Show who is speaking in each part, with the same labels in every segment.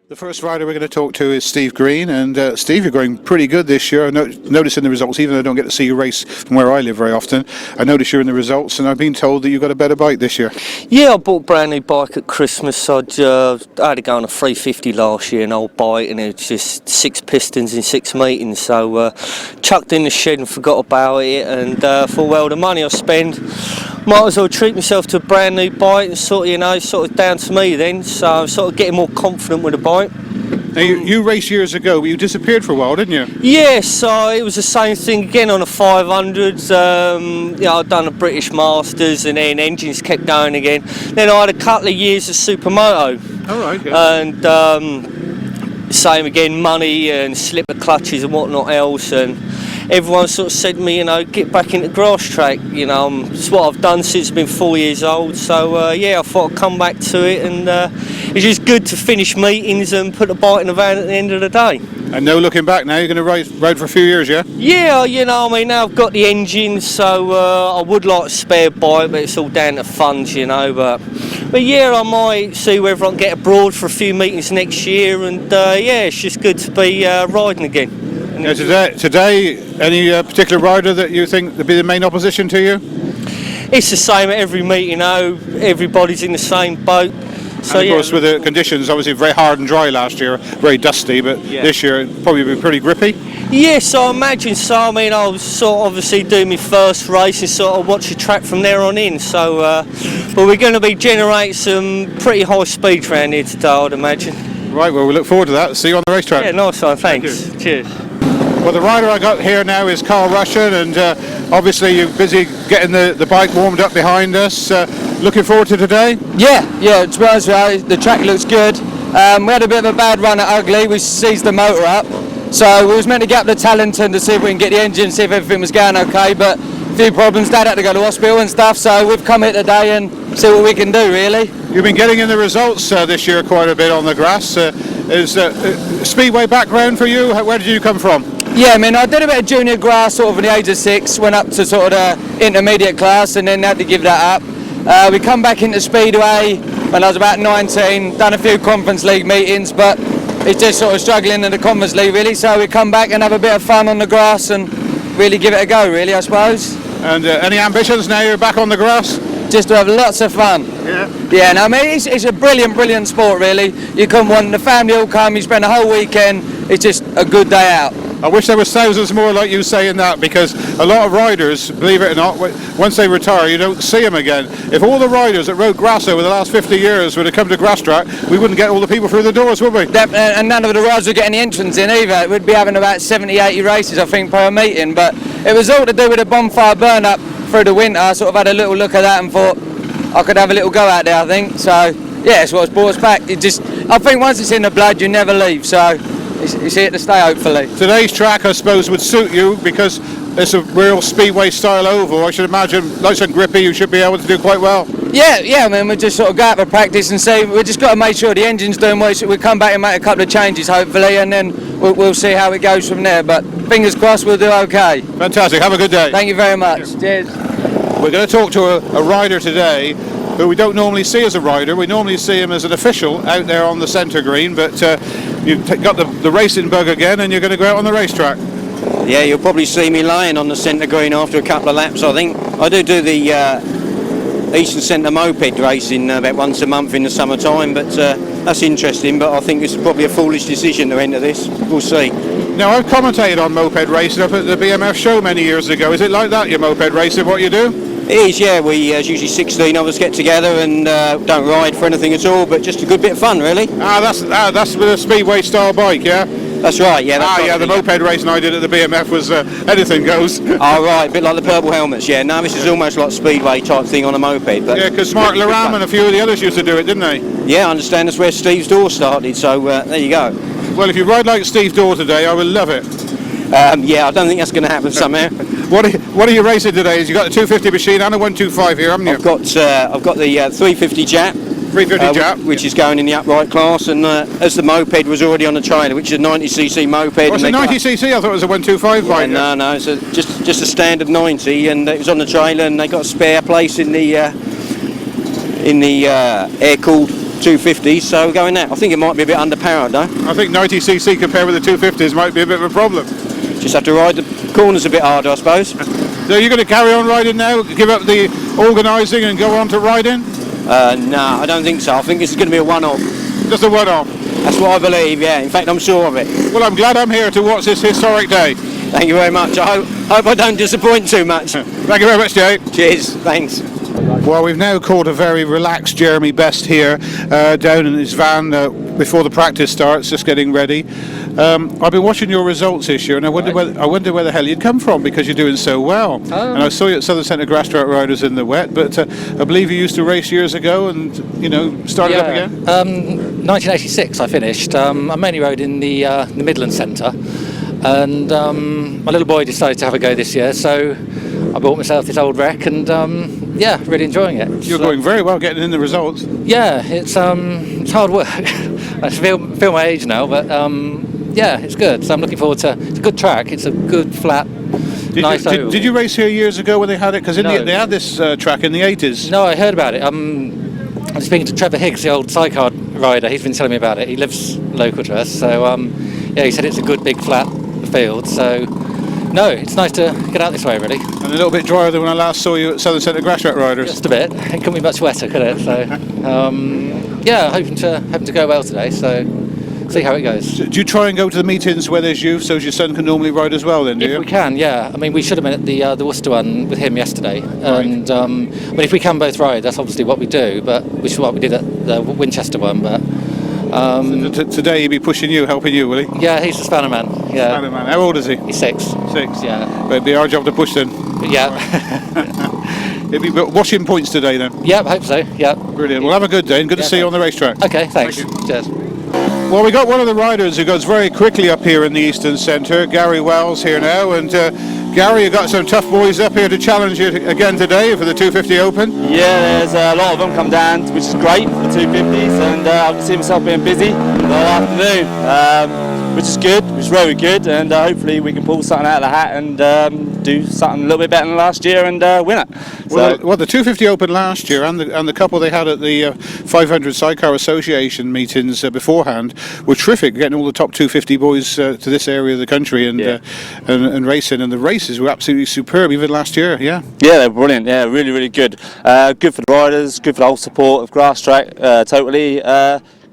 Speaker 1: The first rider we're going to talk to is Steve Green, and Steve, you're going pretty good this year. I notice in the results, even though I don't get to see you race from where I live very often, I notice you're in the results, and I've been told that you've got a better bike this year.
Speaker 2: Yeah, I bought a brand new bike at Christmas. I had to go on a 350 last year, an old bike, and it was just 6 pistons in 6 meetings, so chucked in the shed and forgot about it, and thought, well, the money I spend, might as well treat myself to a brand new bike, and sort of down to me then, so I'm sort of getting more confident with the bike.
Speaker 1: Now, you raced years ago, but you disappeared for a while, didn't you?
Speaker 2: Yeah, so it was the same thing again on the 500s. I'd done a British Masters, and then engines kept going again. Then I had a couple of years of Supermoto.
Speaker 1: Oh, right, okay.
Speaker 2: Same again, money and slipper clutches and whatnot else, and everyone sort of said to me, get back into Grasstrack. It's what I've done since I've been 4 years old. So I thought I'd come back to it, and it's just good to finish meetings and put the bike in the van at the end of the day.
Speaker 1: And no looking back now. You're going to ride for a few years, yeah?
Speaker 2: Yeah, now I've got the engine, so I would like a spare bike, but it's all down to funds, But yeah, I might see whether I can get abroad for a few meetings next year, and it's just good to be riding again.
Speaker 1: Now, today, any particular rider that you think would be the main opposition to you?
Speaker 2: It's the same at every meeting, everybody's in the same boat. So,
Speaker 1: and of course, with the conditions, obviously very hard and dry last year, very dusty, but this year it'll probably be pretty grippy.
Speaker 2: Yes, I imagine so. I was sort of obviously doing my first race and sort of watch the track from there on in. So, but we're going to be generating some pretty high speed around here today, I'd imagine. Right,
Speaker 1: well, we look forward to that. See you on the racetrack.
Speaker 2: Yeah, nice one, thanks.
Speaker 1: Thank
Speaker 2: Cheers.
Speaker 1: Well, the rider I got here now is Karl Rushen, and obviously you're busy getting the bike warmed up behind us. Looking forward to today?
Speaker 3: Yeah, to be honest with you, the track looks good. We had a bit of a bad run at Ugly. We seized the motor up, so we was meant to get up to Tallenton to see if we can get the engine, see if everything was going okay, but a few problems. Dad had to go to hospital and stuff, so we've come here today and see what we can do, really.
Speaker 1: You've been getting in the results this year quite a bit on the grass. Is Speedway background for you? Where did you come from?
Speaker 3: Yeah, I did a bit of junior grass sort of from the age of 6, went up to sort of the intermediate class and then had to give that up. We come back into Speedway when I was about 19, done a few Conference League meetings, but it's just sort of struggling in the Conference League really, so we come back and have a bit of fun on the grass and really give it a go really, I suppose.
Speaker 1: And any ambitions now you're back on the grass?
Speaker 3: Just to have lots of fun. Yeah, it's a brilliant sport really. You come the family all come, you spend the whole weekend, it's just a good day out.
Speaker 1: I wish there was thousands more like you saying that, because a lot of riders, believe it or not, once they retire you don't see them again. If all the riders that rode grass over the last 50 years would have come to Grasstrack, we wouldn't get all the people through the doors, would we?
Speaker 3: And none of the riders would get any entrance in either. We'd be having about 70-80 races I think per meeting, but it was all to do with a bonfire burn up through the winter. I sort of had a little look at that and thought I could have a little go out there, I think. So yeah, it's what's brought us back. I think once it's in the blood you never leave, so it's here to stay hopefully.
Speaker 1: Today's track I suppose would suit you because it's a real speedway style oval. I should imagine nice and grippy, you should be able to do quite well.
Speaker 3: Yeah, we just sort of go out for practice and see. We just got to make sure the engine's doing well. We come back and make a couple of changes hopefully, and then we'll see how it goes from there, but fingers crossed we'll do okay.
Speaker 1: Fantastic, have a good day.
Speaker 3: Thank you very much. Cheers.
Speaker 1: We're going to talk to a rider today who we don't normally see as a rider. We normally see him as an official out there on the centre green, but you've got the racing bug again and you're going to go out on the racetrack.
Speaker 4: Yeah, you'll probably see me lying on the centre green after a couple of laps, I think. I do the Eastern Centre moped racing about once a month in the summertime, but that's interesting, but I think it's probably a foolish decision to enter this. We'll see.
Speaker 1: Now, I've commentated on moped racing up at the BMF show many years ago. Is it like that, your moped racing, what you do?
Speaker 4: It is, yeah. We usually 16 of us get together and don't ride for anything at all, but just a good bit of fun, really.
Speaker 1: That's with a speedway style bike, yeah?
Speaker 4: That's right, yeah.
Speaker 1: The moped racing I did at the BMF was anything goes.
Speaker 4: Oh, right, a bit like the purple helmets, yeah. No, this is almost like speedway type thing on a moped. But
Speaker 1: yeah, because Mark Laram and a few of the others used to do it, didn't they?
Speaker 4: Yeah, I understand that's where Steve's Door started, so there you go.
Speaker 1: Well, if you ride like Steve Door today, I will love it.
Speaker 4: Yeah, I don't think that's going to happen somehow.
Speaker 1: What are you racing today? You've got a 250 machine and a 125 here, haven't you?
Speaker 4: I've got the 350 Jap.
Speaker 1: 350 Jap,
Speaker 4: which is going in the upright class, and as the moped was already on the trailer, which is a 90cc moped.
Speaker 1: Oh, it's a 90cc? I thought it was a 125 bike.
Speaker 4: No, it's just a standard 90, and it was on the trailer, and they got a spare place in the air-cooled 250s, so going that. I think it might be a bit underpowered though.
Speaker 1: I think 90cc compared with the 250s might be a bit of a problem.
Speaker 4: Just have to ride the corners a bit harder, I suppose.
Speaker 1: So you're going to carry on riding now, give up the organising and go on to riding?
Speaker 4: No, I don't think so. I think this is going to be a one-off.
Speaker 1: Just a one-off?
Speaker 4: That's what I believe, yeah. In fact, I'm sure of it.
Speaker 1: Well, I'm glad I'm here to watch this historic day.
Speaker 4: Thank you very much. I hope I don't disappoint too much.
Speaker 1: Thank you very much, Jay.
Speaker 4: Cheers, thanks.
Speaker 1: Well, we've now caught a very relaxed Jeremy Best here, down in his van before the practice starts, just getting ready. I've been watching your results this year, and I wonder where the hell you'd come from, because you're doing so well. And I saw you at Southern Centre Grasstrack Riders in the wet, but I believe you used to race years ago, and started up again.
Speaker 5: 1986, I finished. I mainly rode in the Midland Centre, and my little boy decided to have a go this year, so I bought myself this old wreck, and really enjoying it.
Speaker 1: You're going very well, getting in the results.
Speaker 5: Yeah, it's hard work. I feel my age now, but it's good. So I'm looking forward to. It's a good track. It's a good flat, nice oval.
Speaker 1: Did you race here years ago when they had it? Because they had this track in the 80s.
Speaker 5: No, I heard about it. I'm speaking to Trevor Higgs, the old sidecar rider. He's been telling me about it. He lives local to us, so he said it's a good big flat field. So no, it's nice to get out this way, really.
Speaker 1: And a little bit drier than when I last saw you at Southern Centre Grasstrack Riders.
Speaker 5: Just a bit. It couldn't be much wetter, could it? So hoping to go well today. So see how it goes.
Speaker 1: Do you try and go to the meetings where there's youth, so your son can normally ride as well? Then, do you?
Speaker 5: If we can, yeah. I mean, we should have been at the Worcester one with him yesterday, and if we can both ride, that's obviously what we do. But which is what we did at the Winchester one. But
Speaker 1: today he'll be pushing you, helping you, will he?
Speaker 5: Yeah, he's the spanner man. Yeah.
Speaker 1: Spanner man. How old is he?
Speaker 5: He's 6.
Speaker 1: 6.
Speaker 5: Yeah.
Speaker 1: But it'd be our job to push then.
Speaker 5: Yeah.
Speaker 1: It'll be washing points today then.
Speaker 5: Yeah, I hope so. Yeah.
Speaker 1: Brilliant. Well, have a good day and good to see you on the racetrack.
Speaker 5: Okay, thanks.
Speaker 1: Thank you.
Speaker 5: Cheers.
Speaker 1: Well, we got one of the riders who goes very quickly up here in the Eastern Centre, Gary Wells here now, and Gary, you've got some tough boys up here to challenge you again today for the 250 Open.
Speaker 6: Yeah, there's a lot of them come down, which is great for the 250s, and I can see myself being busy all afternoon, which is good, which is very good, and hopefully we can pull something out of the hat and do something a little bit better than last year and win it.
Speaker 1: Well, the 250 Open last year and the couple they had at the 500 Sidecar Association meetings beforehand were terrific, getting all the top 250 boys to this area of the country and racing, and the races were absolutely superb even last year. Yeah,
Speaker 6: they're brilliant. Yeah, really, really good. Good for the riders, good for the whole support of Grasstrack. Totally.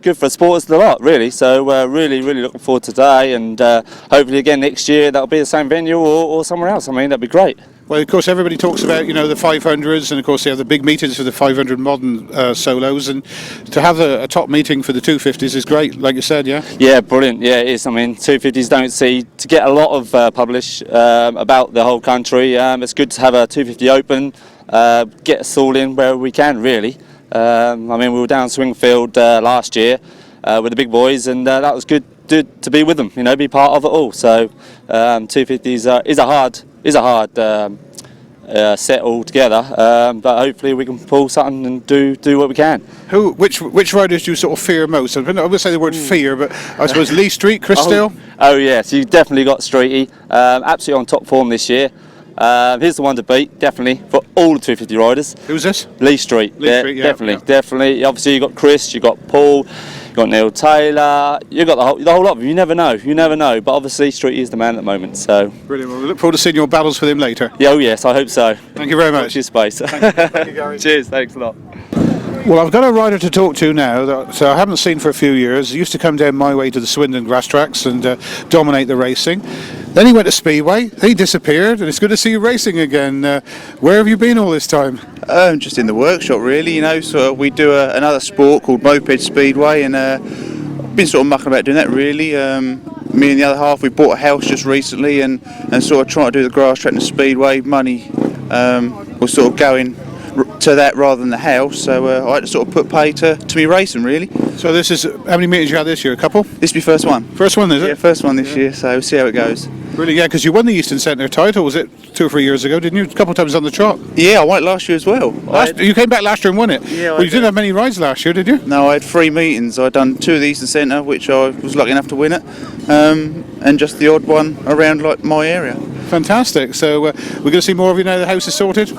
Speaker 6: Good for the supporters, a lot, really. So really, really looking forward to today, and hopefully again next year that'll be the same venue or somewhere else. I mean, that'd be great.
Speaker 1: Well, of course, everybody talks about the 500s, and of course they have the big meetings for the 500 modern solos, and to have a top meeting for the 250s is great, like you said, yeah.
Speaker 6: Yeah, brilliant. Yeah, it is. I mean, 250s don't see to get a lot of publish about the whole country. It's good to have a 250 Open, get us all in where we can, really. I mean, we were down Swingfield last year with the big boys, and that was good to be with them. Be part of it all. So 250s is a hard set all together, but hopefully we can pull something and do what we can.
Speaker 1: Which riders do you sort of fear most? I'm going to say the word fear, but I suppose Lee Street, Chris Steele?
Speaker 6: Oh yes, you definitely got Streety. Absolutely on top form this year. Here's the one to beat, definitely, for all the 250 riders.
Speaker 1: Who's this?
Speaker 6: Lee Street.
Speaker 1: Street,
Speaker 6: definitely. Obviously, you got Chris, you got Paul, you got Neil Taylor. You got the whole lot of them. You never know. But obviously, Street is the man at the moment. So
Speaker 1: brilliant. Well, we look forward to seeing your battles with him later.
Speaker 6: Yeah, oh yes, I hope so.
Speaker 1: Thank you very much.
Speaker 6: Watch your space.
Speaker 1: Thank you, Gary.
Speaker 6: Cheers. Thanks a lot.
Speaker 1: Well, I've got a rider to talk to now that I haven't seen for a few years. He used to come down my way to the Swindon grass tracks and dominate the racing. Then he went to Speedway, he disappeared, and it's good to see you racing again. Where have you been all this time?
Speaker 7: Just in the workshop, really. So we do another sport called Moped Speedway, and been sort of mucking about doing that, really. Me and the other half, we bought a house just recently and sort of trying to do the grass track and the Speedway. Money was sort of going to that rather than the house, so I had to sort of put pay to me racing, really.
Speaker 1: So this is, how many meetings you had this year, a couple?
Speaker 7: This will be first one.
Speaker 1: First one, is it?
Speaker 7: Yeah, first one this year, so we'll see how it goes.
Speaker 1: Really, yeah, because you won the Eastern Centre title, was it 2 or 3 years ago, didn't you? A couple of times on the trot.
Speaker 7: Yeah, I won it last year as well.
Speaker 1: You came back last year and won it?
Speaker 7: Yeah,
Speaker 1: well, you didn't have many rides last year, did you?
Speaker 7: No, I had 3 meetings. I'd done 2 of the Eastern Centre, which I was lucky enough to win it, and just the odd one around like my area.
Speaker 1: Fantastic. So we're going to see more of you now the house is sorted?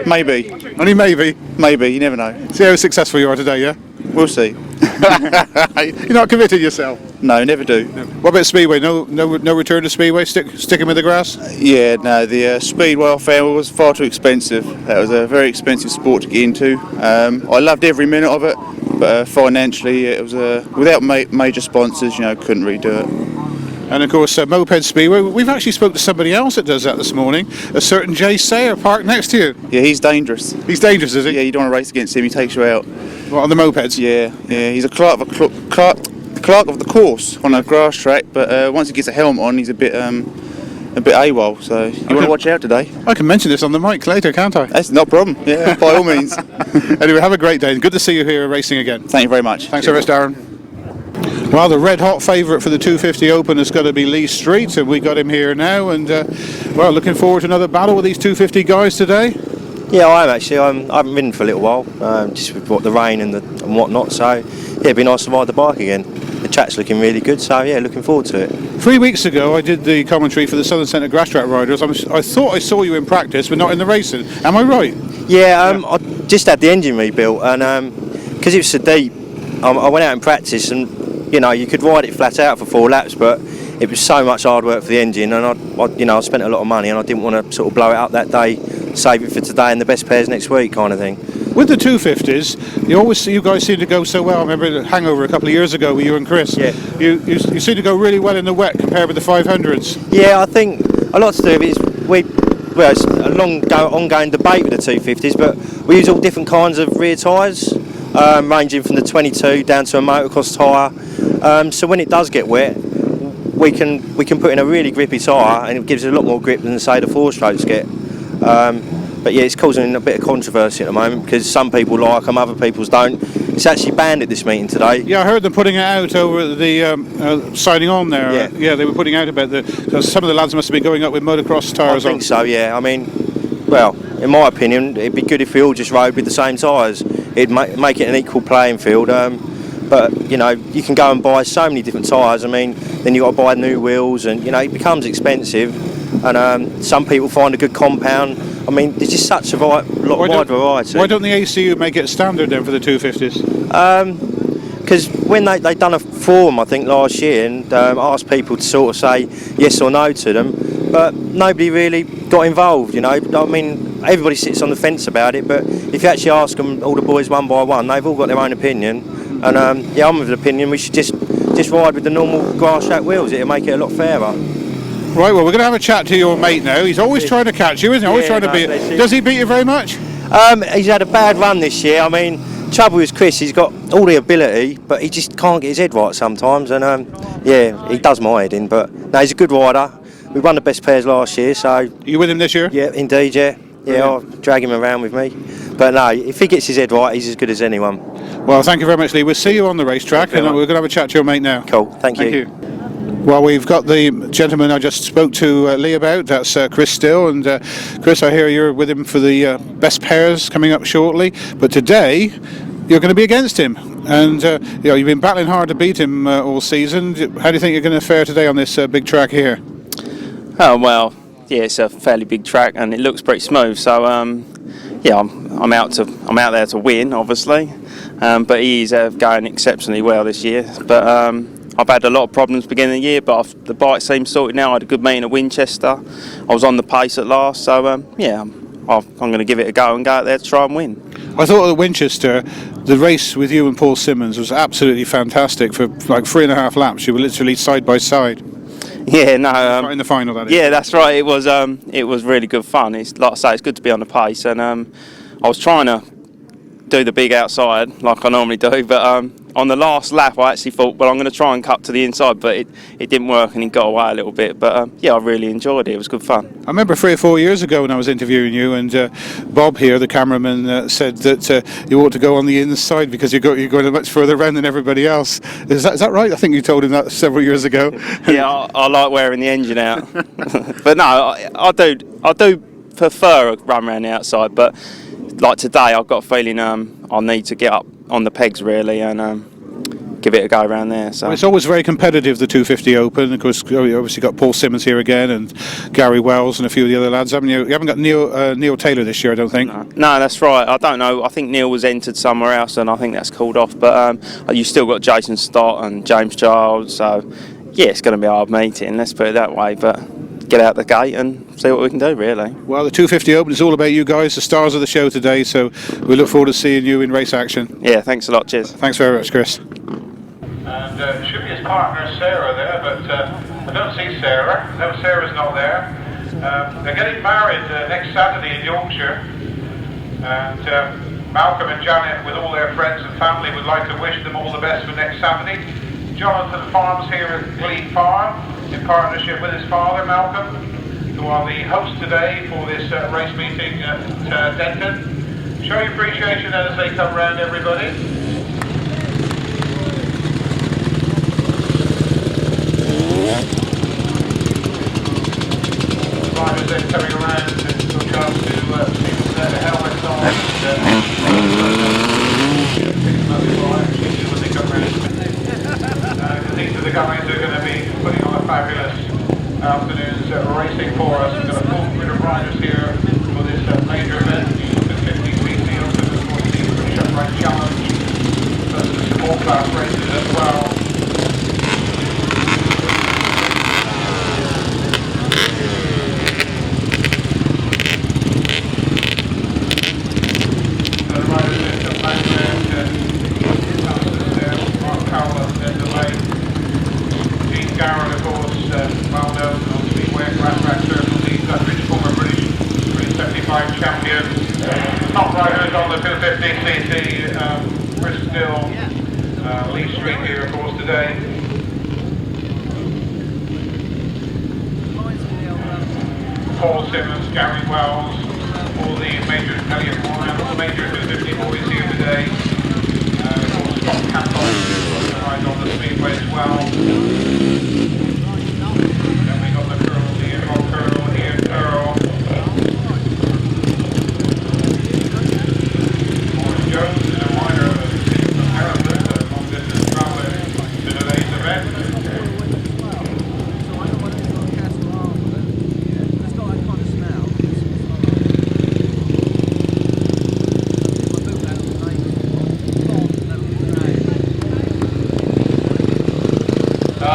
Speaker 7: Maybe.
Speaker 1: Only maybe?
Speaker 7: Maybe, you never know.
Speaker 1: See how successful you are today, yeah?
Speaker 7: We'll see.
Speaker 1: You're not committed yourself?
Speaker 7: No, never do.
Speaker 1: What about Speedway? No return to Speedway? Sticking with the grass?
Speaker 7: Yeah, no, the Speedway I found was far too expensive. That was a very expensive sport to get into. I loved every minute of it, but financially it was without major sponsors, couldn't really do it.
Speaker 1: And of course, Moped Speedway, we've actually spoke to somebody else that does that this morning, a certain Jay Sayer parked next to you.
Speaker 7: Yeah, he's dangerous.
Speaker 1: He's dangerous, is he?
Speaker 7: Yeah, you don't want to race against him, he takes you out.
Speaker 1: What, on the mopeds?
Speaker 7: Yeah, he's a clerk of the course on a grass track, but once he gets a helmet on, he's a bit AWOL, so you want to watch out today.
Speaker 1: I can mention this on the mic later, can't I?
Speaker 7: That's no problem, yeah, by all means.
Speaker 1: Anyway, have a great day. Good to see you here racing again.
Speaker 7: Thank you very much.
Speaker 1: Thanks very much, Darren. Well, the red hot favourite for the 250 Open has got to be Lee Street, and we got him here now, and well, looking forward to another battle with these 250 guys today.
Speaker 8: Yeah, I am actually. I haven't ridden for a little while, just with the rain and whatnot. So yeah, it'd be nice to ride the bike again. The track's looking really good, so yeah, looking forward to it.
Speaker 1: 3 weeks ago, I did the commentary for the Southern Centre Grasstrack riders. I thought I saw you in practice, but not in the racing. Am I right?
Speaker 8: Yeah, I just had the engine rebuilt, and because it was so deep, I went out in practice, and you could ride it flat out for 4 laps, but it was so much hard work for the engine, and I spent a lot of money, and I didn't want to sort of blow it up that day, save it for today and the best pairs next week, kind of thing.
Speaker 1: With the 250s, you guys seem to go so well. I remember the hangover a couple of years ago with you and Chris.
Speaker 8: Yeah.
Speaker 1: You seem to go really well in the wet compared with the 500s.
Speaker 8: Yeah, I think a lot to do with it is it's a ongoing debate with the 250s, but we use all different kinds of rear tyres, ranging from the 22 down to a motocross tyre. So when it does get wet, we can put in a really grippy tyre, and it gives it a lot more grip than say the 4-strokes get. But yeah, it's causing a bit of controversy at the moment because some people like them, other people don't. It's actually banned at this meeting today.
Speaker 1: Yeah, I heard them putting it out over the signing on there.
Speaker 8: Yeah.
Speaker 1: They were putting out about because some of the lads must have been going up with motocross tyres on.
Speaker 8: I think so, yeah. I mean, well, in my opinion, it'd be good if we all just rode with the same tyres. It'd make it an equal playing field. But you can go and buy so many different tyres. I mean, then you got to buy new wheels, and it becomes expensive. And some people find a good compound. I mean, there's just such a wide variety.
Speaker 1: Why don't the ACU make it standard then for the 250s?
Speaker 8: Because when they done a forum, I think last year, and asked people to sort of say yes or no to them, but nobody really got involved. I mean, everybody sits on the fence about it, but if you actually ask them, all the boys one by one, they've all got their own opinion. And I'm of the opinion we should just ride with the normal grass track wheels. It'll make it a lot fairer.
Speaker 1: Right, well, we're going to have a chat to your mate now. He's always trying to catch you, isn't he? Always trying to beat you. Does he beat you very much?
Speaker 8: He's had a bad run this year. I mean, trouble with Chris, he's got all the ability, but he just can't get his head right sometimes. And yeah, he does my head in. But no, he's a good rider. We won the best pairs last year, so.
Speaker 1: You with him this year?
Speaker 8: Yeah, indeed, yeah. Yeah, I'll drag him around with me. But no, if he gets his head right, he's as good as anyone.
Speaker 1: Well, thank you very much, Lee. We'll see you on the racetrack, and we're going to have a chat to your mate now.
Speaker 8: Cool, thank you.
Speaker 1: Well, we've got the gentleman I just spoke to Lee about. That's Chris Still, and Chris, I hear you're with him for the best pairs coming up shortly. But today, you're going to be against him, and you've been battling hard to beat him all season. How do you think you're going to fare today on this big track here?
Speaker 9: Oh well, yeah, it's a fairly big track, and it looks pretty smooth. So yeah, I'm out there to win, obviously. But he is going exceptionally well this year. But I've had a lot of problems beginning of the year, but the bike seems sorted now. I had a good meeting at Winchester. I was on the pace at last, so yeah, I'm going to give it a go and go out there to try and win.
Speaker 1: I thought at Winchester, the race with you and Paul Simmons was absolutely fantastic. For like 3.5 laps, you were literally side by side.
Speaker 9: Yeah, no.
Speaker 1: In the final, that is.
Speaker 9: Yeah, that's right. It was really good fun. It's like I say, it's good to be on the pace, and I was trying to do the big outside like I normally do, but on the last lap I actually thought, well, I'm going to try and cut to the inside, but it didn't work, and he got away a little bit. But yeah, I really enjoyed it. It was good fun. I
Speaker 1: remember 3 or 4 years ago when I was interviewing you, and Bob here, the cameraman, said that you ought to go on the inside because you're going much further around than everybody else. Is that right? I think you told him that several years ago.
Speaker 9: Yeah, I like wearing the engine out. But no, I do prefer a run around the outside, but like today, I've got a feeling I need to get up on the pegs really and give it a go around there. So
Speaker 1: Well, it's always very competitive, the 250 Open. Of course, you obviously got Paul Simmons here again, and Gary Wells, and a few of the other lads, haven't you? You haven't got Neil Taylor this year, I don't think.
Speaker 9: No, that's right. I don't know. I think Neil was entered somewhere else, and I think that's called off. But you still got Jason Stott and James Childe. So yeah, it's going to be a hard meeting. Let's put it that way. But get out the gate and see what we can do, really.
Speaker 1: Well, the 250 Open is all about you guys, the stars of the show today. So we look forward to seeing you in race action.
Speaker 9: Yeah, thanks a lot. Cheers.
Speaker 1: Thanks very much, Chris.
Speaker 10: And it should be his partner Sarah there, but I don't see Sarah. No, Sarah's not there. They're getting married next Saturday in Yorkshire, and Malcolm and Janet, with all their friends and family, would like to wish them all the best for next Saturday. Jonathan Farms here at Glebe Farm, in partnership with his father Malcolm, who are the hosts today for this race meeting at Denton. Show your appreciation as they come round, everybody. Riders then coming around and look up to see their helmets on. These are the guys who are going to be putting on a fabulous afternoon's racing for us. We've got a full grid of riders here for this major event, the 50cc up to the 14 Shipwright Challenge, plus the support class races as well. Darren, of course, well known on Speedway, Grasstrack Circle, the Gutteridge, former British 375 champion. Top riders on the 250cc, we're still Lee Street here, of course, today. Paul Simmons, Gary Wells, all the major Elliot Moran, all the major 250 boys here today. Of course, Stott Campos rides on the Speedway as well.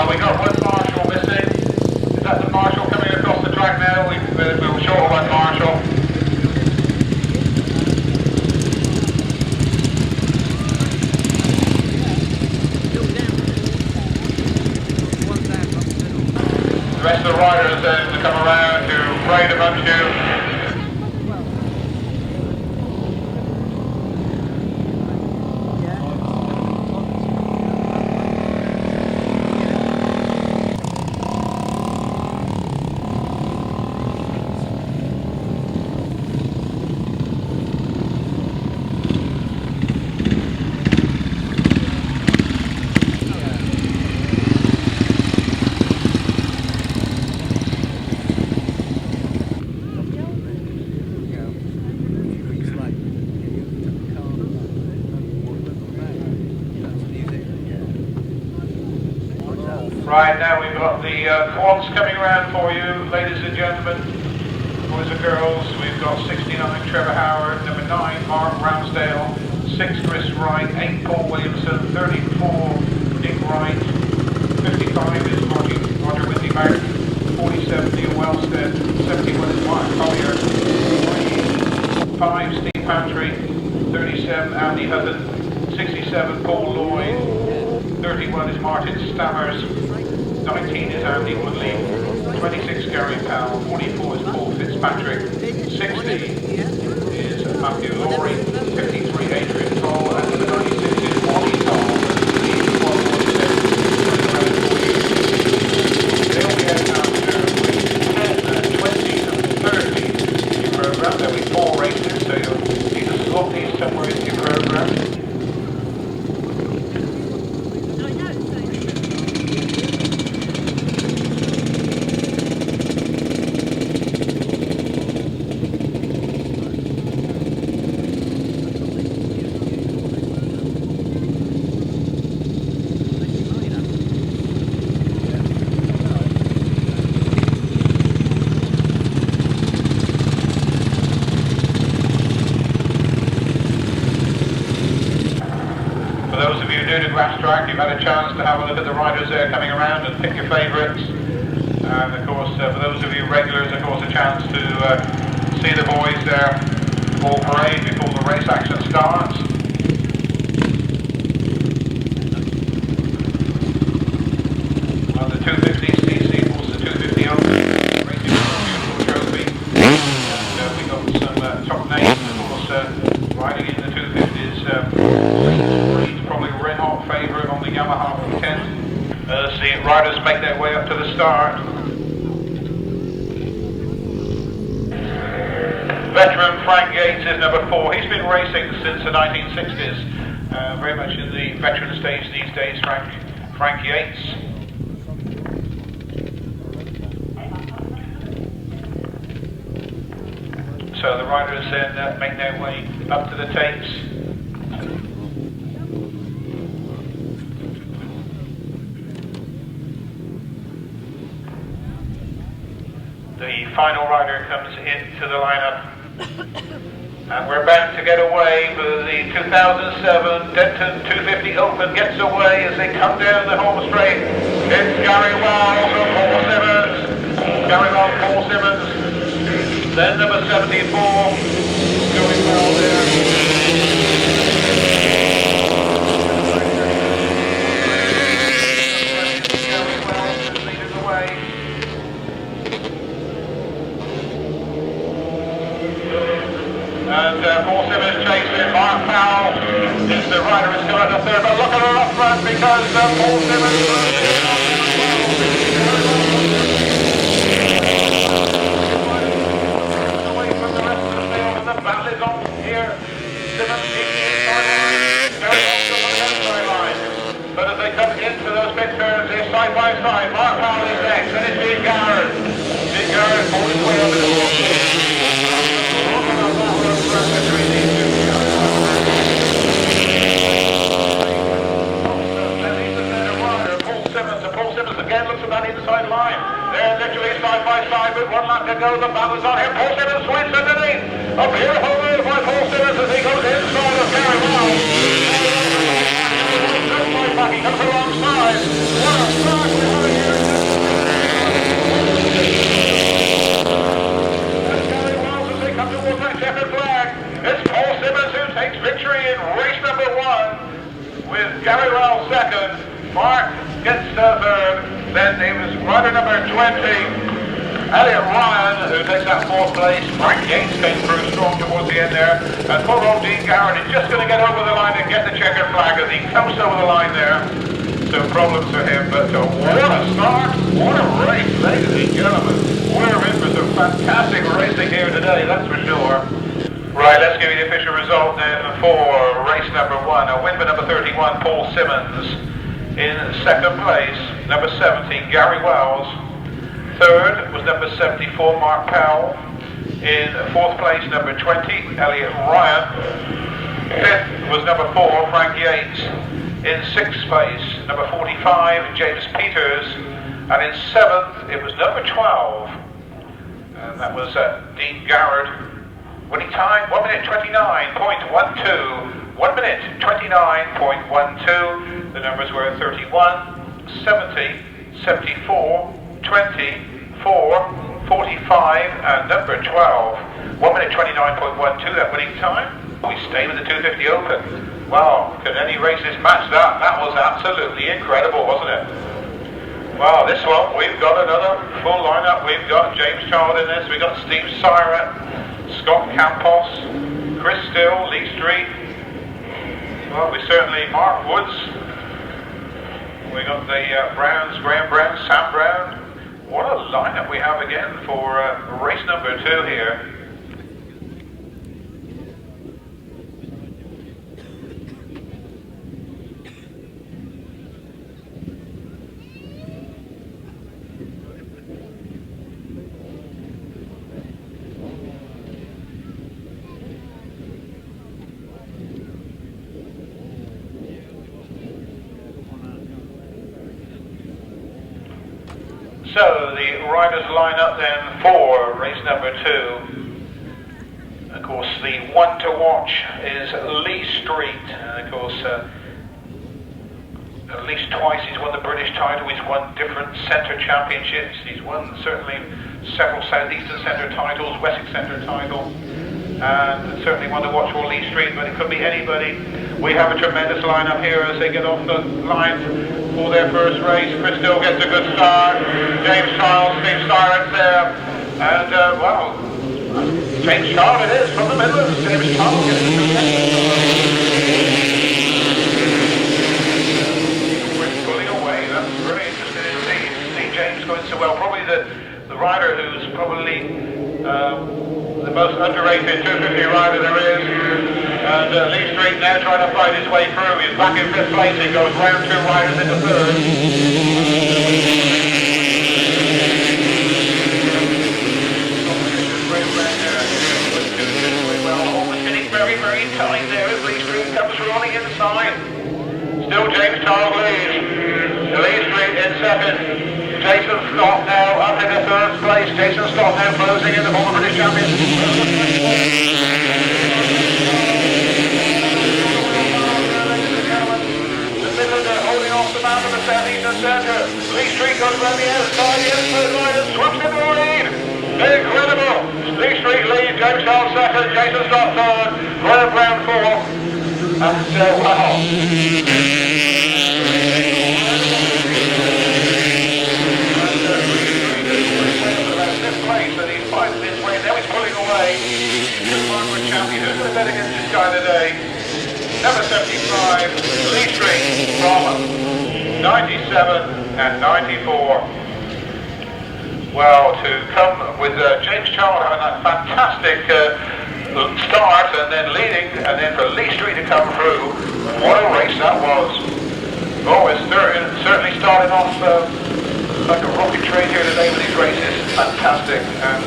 Speaker 10: We got one marshal missing. Is that the marshal coming across the track now? We're short of one marshal. The rest of the riders then to come around to parade amongst you. Right, now we've got the quads coming around for you, ladies and gentlemen, boys and girls. We've got 69 Trevor Howard, number 9 Mark Ramsdale, 6 Chris Wright, 8 Paul Williamson, 34 Nick Wright, 55 is Roger Whitney Martin, 47 Neil Wellstead, 71 is Mark Collier, 45 Steve Pantry, 37 Andy Hutton, 67 Paul Lloyd, 31 is Martin Stammers, 19 is Andy Woodley, 26 Gary Powell, 44 is Paul Fitzpatrick, 60 is Matthew Laurie, 53 Adrian Toll, and 96 is Wally Toll. They'll be out after 20 and 30 in your programme. There'll be 4 races, so you'll need to slot these somewhere in your programme. those of you new to Grasstrack, you've had a chance to have a look at the riders there coming around and pick your favourites. And of course, for those of you regulars, of course, a chance to see the boys there all parade before the race action starts. Well, the 250cc, of course, the 250 Open racing beautiful trophy. And we got some top names, of course, riding in the 250s. He's probably red hot favourite on the Yamaha from Kent. As the riders make their way up to the start. Veteran Frank Yates is number 4. He's been racing since the 1960s. Very much in the veteran stage these days, Frank Yates. So the riders then make their way up to the tapes. The final rider comes into the lineup. And we're about to get away for the 2007 Denton 250 Open. Gets away as they come down the home straight. It's Gary Wells and Paul Simmons. Gary Wells, Paul Simmons. Then number 74. Going well there. And Paul Simmons chasing. Mark Powell is the rider who's still at the third, but look at her up front because Paul Simmons away from the rest of the field, and the battle is on here. Simmons keeps the inside line, very also on the outside line. But as they come into those mid turns, they're side by side. Mark Powell is next, and it's Big Garrett. Big Garrett pulls his way over the wall. Paul Simmons again looks at that inside line. They're literally side by side with 1 lap to go. The battle's on him. Paul Simmons swings underneath. A beautiful move by Paul Simmons as he goes inside of Gary Wells. He comes alongside. What a start we're having here. Come towards that checkered flag. It's Paul Simmons who takes victory in race number 1 with Gary Wells second. Mark gets third. Then it was rider number 20, Elliot Ryan, who takes that 4th place. Frank Yates came through strong towards the end there. And poor old Dean Garrett is just going to get over the line and get the checkered flag as he comes over the line there. So problems for him, but what a start, what a race, ladies and gentlemen. We're in for some fantastic racing here today, that's for sure. Right, let's give you the official result then for race number 1. A win for number 31, Paul Simmons. In second place, number 70, Gary Wells. Third was number 74, Mark Powell. In 4th place, number 20, Elliot Ryan. 5th was number 4, Frank Yates. In 6th place, number 45, James Peters. And in 7th, it was number 12. And that was Dean Garrett. Winning time, 1 minute 29.12. 1 minute 29.12. The numbers were 31, 70, 74, 20, 4, 45, and number 12. 1 minute 29.12, that winning time. We stay with the 250 Open. Wow, could any races match that? That was absolutely incredible, wasn't it? Wow, this one, we've got another full lineup. We've got James Childe in this, we've got Steve Syrett, Scott Campos, Chris Still, Lee Street. Well, we certainly, Mark Woods. We got the Browns, Graeme Brown, Sam Brown. What a lineup we have again for race number 2 here. So the riders line up then for race number 2. Of course, the one to watch is Lee Street, and of course at least twice he's won the British title, he's won different centre championships, he's won certainly several Southeastern Centre titles, Wessex Centre title, and certainly won the Watchwell Lee Street, but it could be anybody. We have a tremendous lineup here as they get off the line for their first race. Chris Still gets a good start, James Charles, Steve Syrett there, and well, James Charles it is from the Midlands. James Charles gets a good start. Going so well, probably the rider who's probably the most underrated 250 rider there is, and Lee Street now trying to fight his way through. He's back in 5th place, he goes round 2 riders into 3rd. Well, almost getting very, very tight there as Lee Street comes through on the inside. Still James Charles leads. Lee Street in 2nd. Jason Stott now up in the 3rd place. Jason Stott now closing in the former British champion. The Midlander holding off the man of the Southeastern Centre. Lee Street goes around the outside. The inside rider swaps into the lead. Incredible. Lee Street lead. James Charles 2nd. Jason Stott 3rd. Graham Brown 4th. And wow. Place and he's fighting his way, now he's pulling away. Who's going to bet against this guy today? Number 75, Lee Street from 97 and 94. Well, to come with James Childe having that fantastic start and then leading, and then for Lee Street to come through, what a race that was. Oh, it's certainly starting off like a rocket train here today with these races. Fantastic, and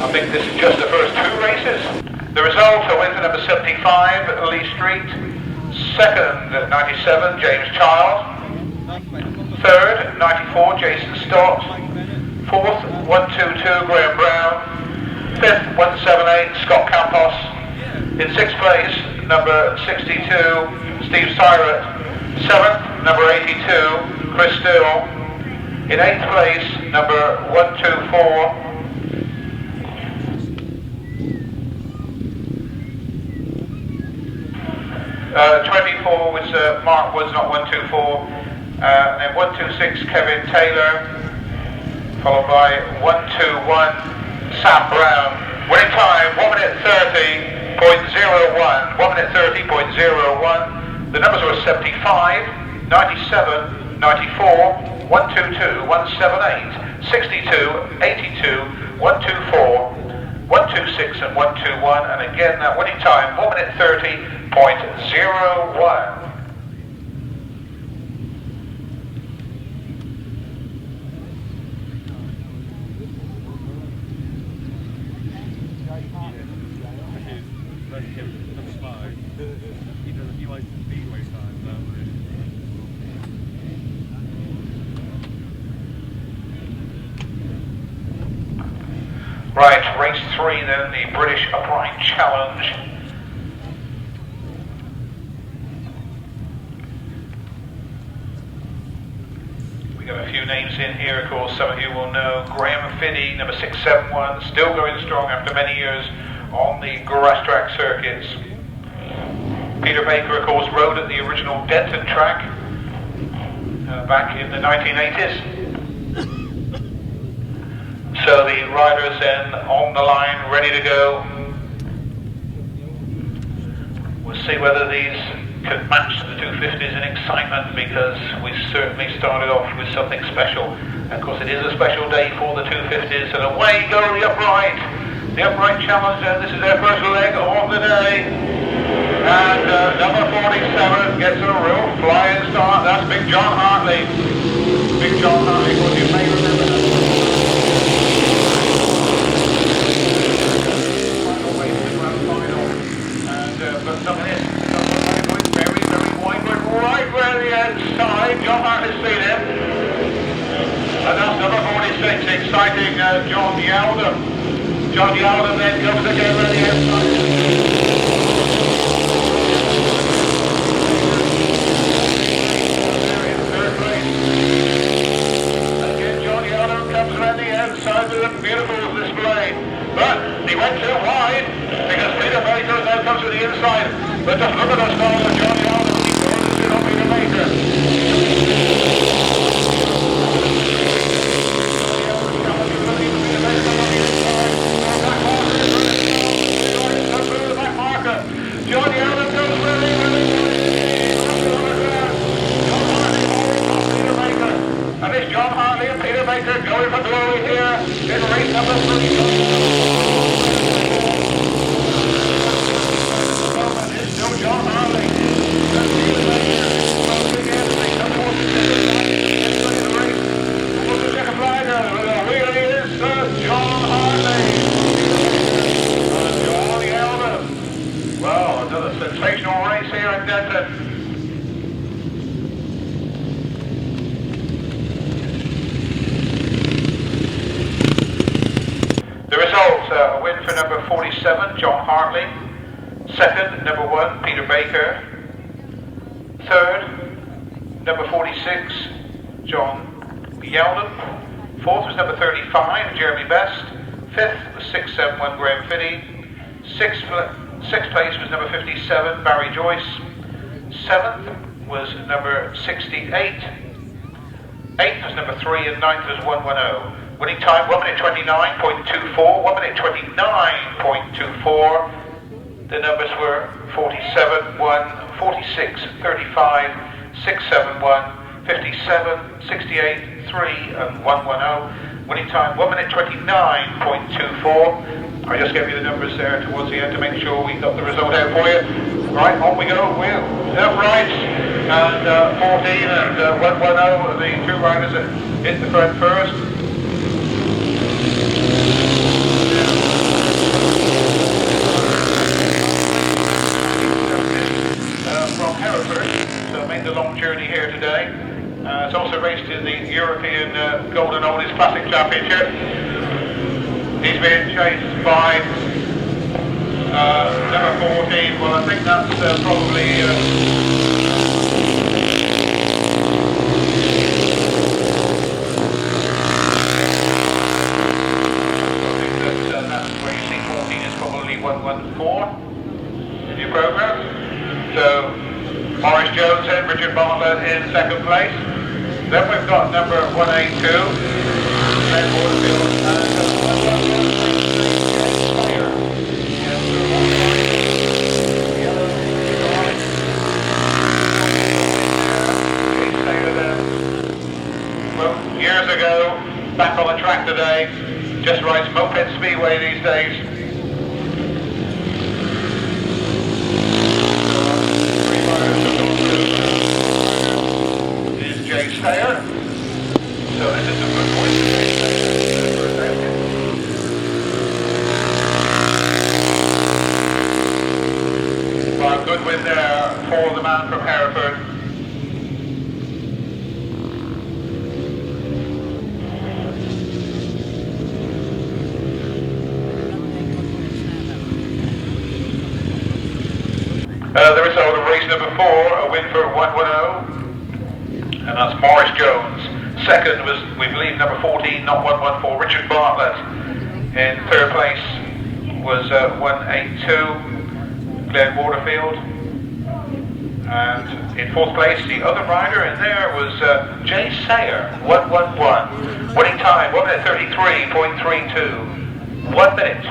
Speaker 10: I think this is just the first 2 races. The result, a win for number 75, Lee Street. 2nd, 97, James Childe. 3rd, 94, Jason Stott. 4th, 122, Graham Brown. 5th, 178, Scott Campos. In 6th place, number 62, Steve Syrett. 7th, number 82, Chris Still. In 8th place, number 124, 24 was Mark Woods, not 124, and 126 Kevin Taylor, followed by 121 Sam Brown. Winning time 1 minute 30.01. 1 minute 30.01. The numbers were 75, 97, 94. 122, 178, 62, 82, 124, 126 and 121, and again that winning time 1 minute 30.01. Right, race 3 then, the British Upright Challenge. We got a few names in here, of course, some of you will know. Graeme Fiddy, number 671, still going strong after many years on the Grasstrack circuits. Peter Baker, of course, rode at the original Denton track back in the 1980s. So the riders then on the line, ready to go. We'll see whether these could match the 250s in excitement, because we certainly started off with something special. And of course it is a special day for the 250s, and away go the Upright. The Upright Challenge, and this is their first leg of the day. And number 47 gets a real flying start. That's Big John Hartley. Big John Hartley, of course you may remember that. But some of this very, very wide, but right where the outside, John Hartley's seen him. And that's number 46, exciting John Yeldham. John Yeldham then comes again where the outside. But just look at us now, Johnny Allen, he goes to not be the maker. Johnny Allen goes really, and it's John Hartley and Peter Baker going for glory here in race number 3. It's still John Hartley. Peter Baker moving in. They come towards the second line. Into the race. Towards the second line. Really is John Hartley. Johnny Yeldham. Well, another sensational race here in Denton. The results, a win for number 47, John Hartley. Second, number 1, Peter Baker. Third, number 46, John Yeldham. Fourth was number 35, Jeremy Best. Fifth was 671, Graeme Fiddy. Sixth place was number 57, Barry Joyce. Seventh was number 68. Eighth was number 3, and ninth was 110. Winning time 1 minute 29.24, 1 minute 29.24. The numbers were 47, 1, 46, 35, 671, 57, 68, 3 and 110. Winning time 1 minute 29.24. I just gave you the numbers there towards the end to make sure we got the result out for you. Right, on we go. We're uprights and 14 and 110, the two riders that hit the front first. From Hereford, so made the long journey here today. It's also raced in the European Golden Oldies Classic Championship. He's being chased by number 14. Well, I think that's probably that's where you see 14 is probably 114 in your program. So Maurice Jones and Richard Bartlett in second place. Then we've got number 182, Glenn Waterfield, and well, years ago, back on the track today, just rides Moped Speedway these days. Sayer. So this is a good point to take. Well, a good win there for the man from Hereford. The result of race number 4, a win for 110. And that's Maurice Jones. Second was, we believe, number 14, not 114, Richard Bartlett. In third place was 182, Glenn Waterfield. And in fourth place, the other rider in there was Jay Sayer, 111. Winning time, 1 minute 33.32. 1 minute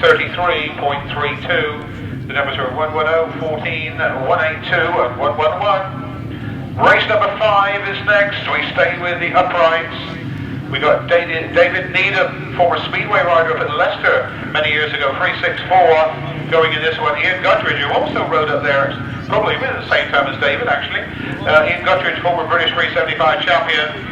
Speaker 10: 33.32. The numbers are 110, 14, 182, and 111. Race number 5 is next. We stay with the uprights. We got David Needham, former Speedway rider up at Leicester many years ago, 364, going in this one. Ian Gutteridge, who also rode up there, probably at the same time as David, actually. Ian Gutteridge, former British 375 champion.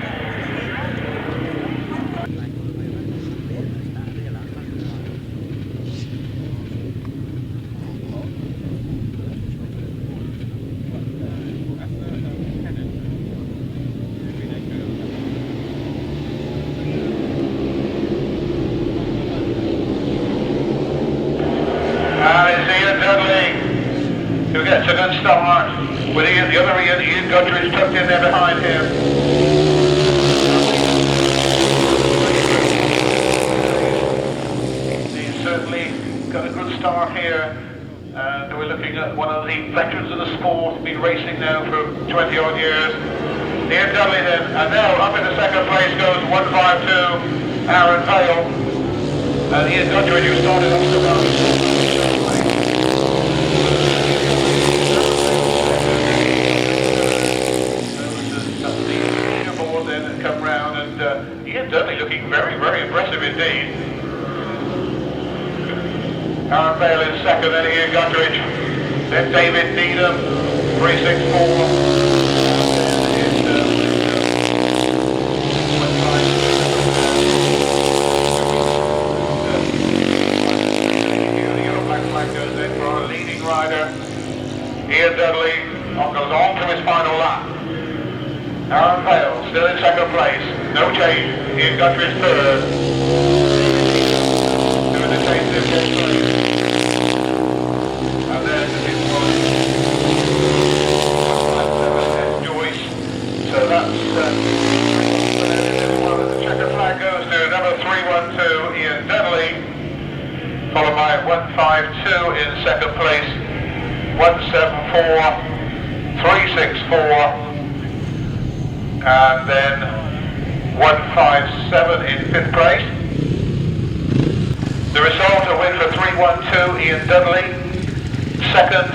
Speaker 10: Dudley, who gets a good start with Ian, the other Ian Gutteridge tucked in there behind him. He's certainly got a good start here. There was we're looking at one of the veterans of the sport, been racing now for 20 odd years. Ian Dudley then, and now up in the second place goes 152, Aaron Vale. And Ian Gutteridge, who started off the run. The board then come round, and Ian Dudley looking very, very impressive indeed. Aaron Vale in second, then Ian Gutteridge, then David Needham, 364. Rider, Ian Dudley goes on to his final lap. Aaron Vale still in second place, no change. Ian Gutteridge third. Doing the change in fourth place. And then it was Joyce. So that's one of the checker flag goes to number 312, Ian Dudley. Followed by 152 in second place, 174, 364, and then 157 in fifth place. The result, a win for 312, Ian Dudley. Second,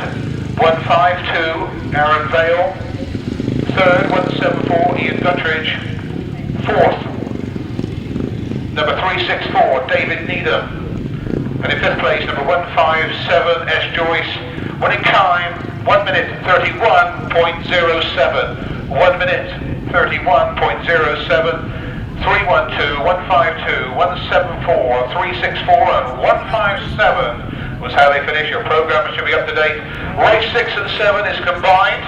Speaker 10: 152, Aaron Vale. Third, 174, Ian Gutteridge. Fourth, number 364, David Needham. And in fifth place, number 157, S. Joyce, winning time 1 minute 31.07. 1 minute 31.07. 312, 152, 174, 364, and 157 was how they finish. Your program should be up to date. Race 6 and 7 is combined.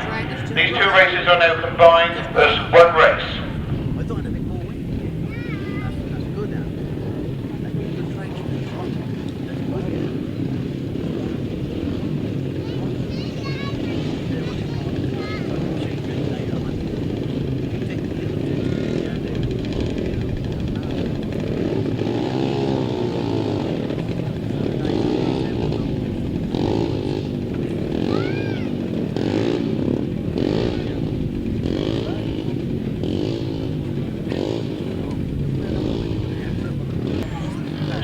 Speaker 10: These two races are now combined as one race.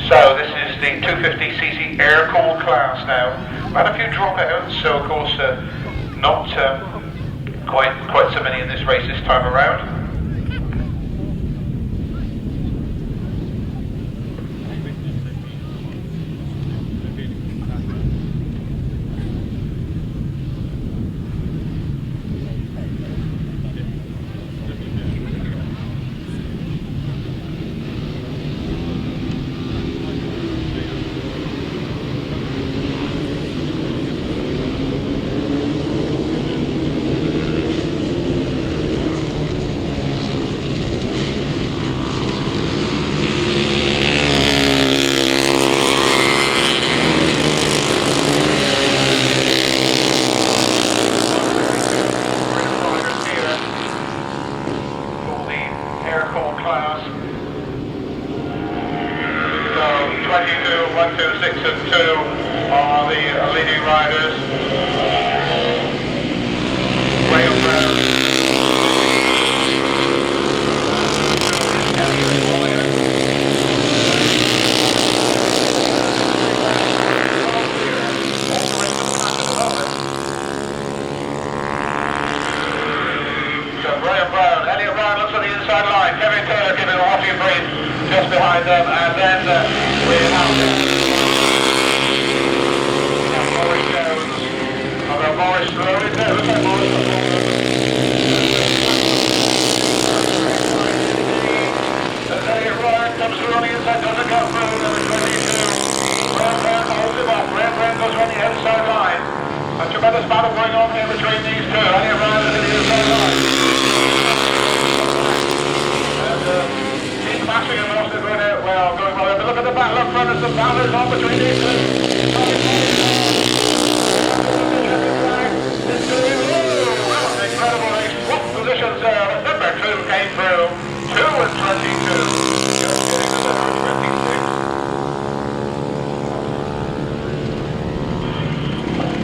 Speaker 10: So this is the 250cc air-cooled class now. Had a few dropouts, so of course not quite so many in this race this time around.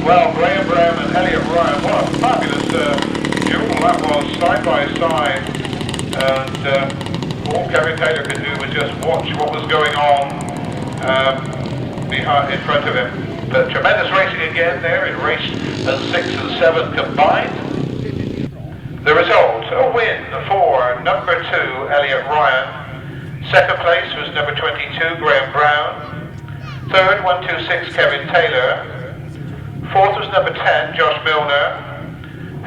Speaker 10: Well, wheels side by side, and all Kevin Taylor could do was just watch what was going on behind, in front of him. But tremendous racing again there in race 6 and 7 combined. The result, a win for number 2, Elliot Ryan. Second place was number 22, Graham Brown. Third, 126, Kevin Taylor. Fourth was number 10, Josh Milner.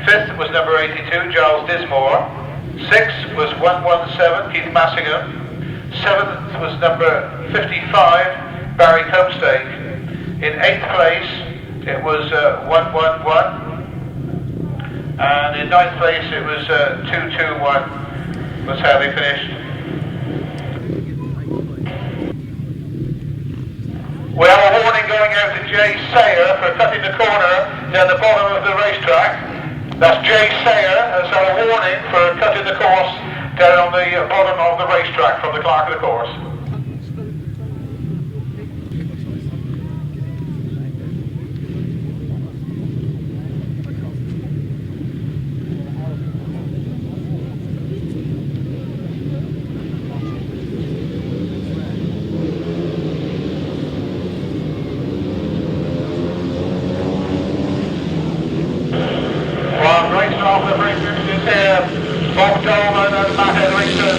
Speaker 10: Fifth was number 82, Giles Dismore. Sixth was 117, Keith Massingham. Seventh was number 55, Barry Copestake. In 8th place, it was 111. And in 9th place, it was 221. Was how they finished. We have a warning going out to Jay Sayer for cutting the corner down the bottom of the racetrack. That's Jay Sayer has had a warning for cutting the course down on the bottom of the racetrack from the clerk of the course. Off the free fixtures here, Bob Dolman and Matt Etherington.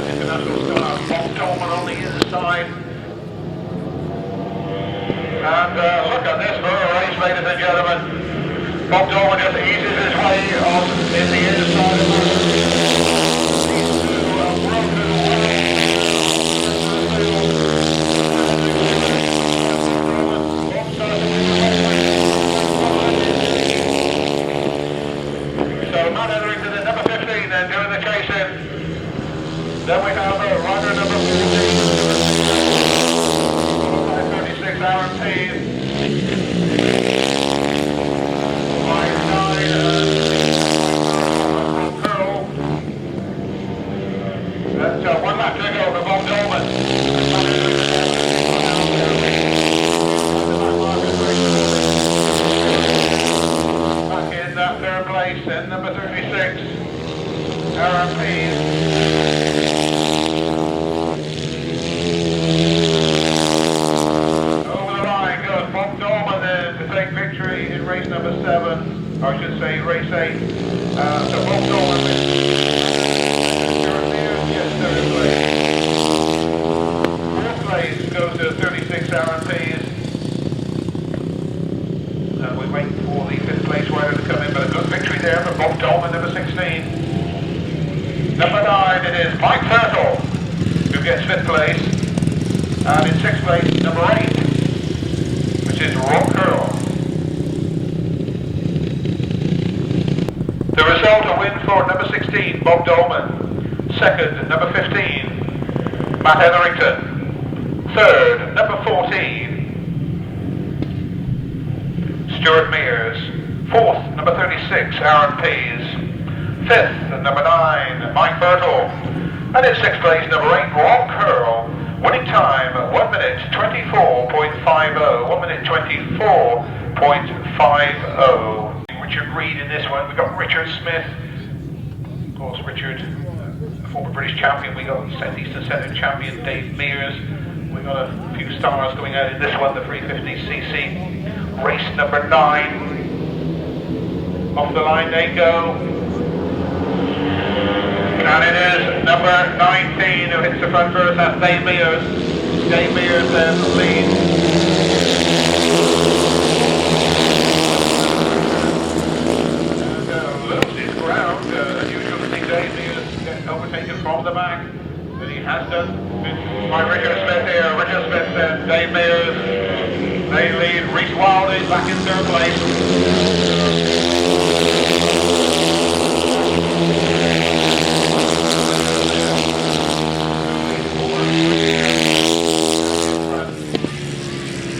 Speaker 10: International star Bob Dolman on the inside. And look at this for a race, ladies and gentlemen. Bob Dolman just eases his way on in the inside of Matt Etherington at number 15 then doing the chasing. Then we have rider number 14, 36 Aaron Pease. Line 9, Karl. That's 1 lap to go for Bob Dolman. That third place in number 36, Aaron Pease. Over the line goes Bob Dolman then to take victory in race number 7, or I should say race 8. So Bob Dolman Stuart Mears gets third place. Fourth place goes to 36, Aaron Pease. We wait for the 5th place rider to come in, but a good victory there for Bob Dolman, number 16. Number 9, it is Mike Turtle, who gets 5th place. And in 6th place, number 8, which is Rob Karl. The result, a win for number 16, Bob Dolman. Second, number 15, Matt Etherington. Third, number 14, Stuart Mears. Fourth, number 36, Aaron Pease. Fifth, number 9, Mike Birtle. And in 6th place, number 8, Rob Karl. Winning time, 1 minute 24.50. 1 minute 24.50. Richard Reed in this one. We've got Richard Smith. Of course, Richard, a former British champion. We got South Eastern Centre champion Dave Mears. We've got a few stars going out in this one, the 350cc. Race number 9. Off the line they go. And it is number 19 who hits the front first. That's Dave Mears. Dave Mears then leads. And loses ground. Unusual to see Dave Mears get overtaken from the back. But he has done by Richard Smith here. Richard Smith and Dave Mears. They lead. Rhys Wilding back in 3rd place.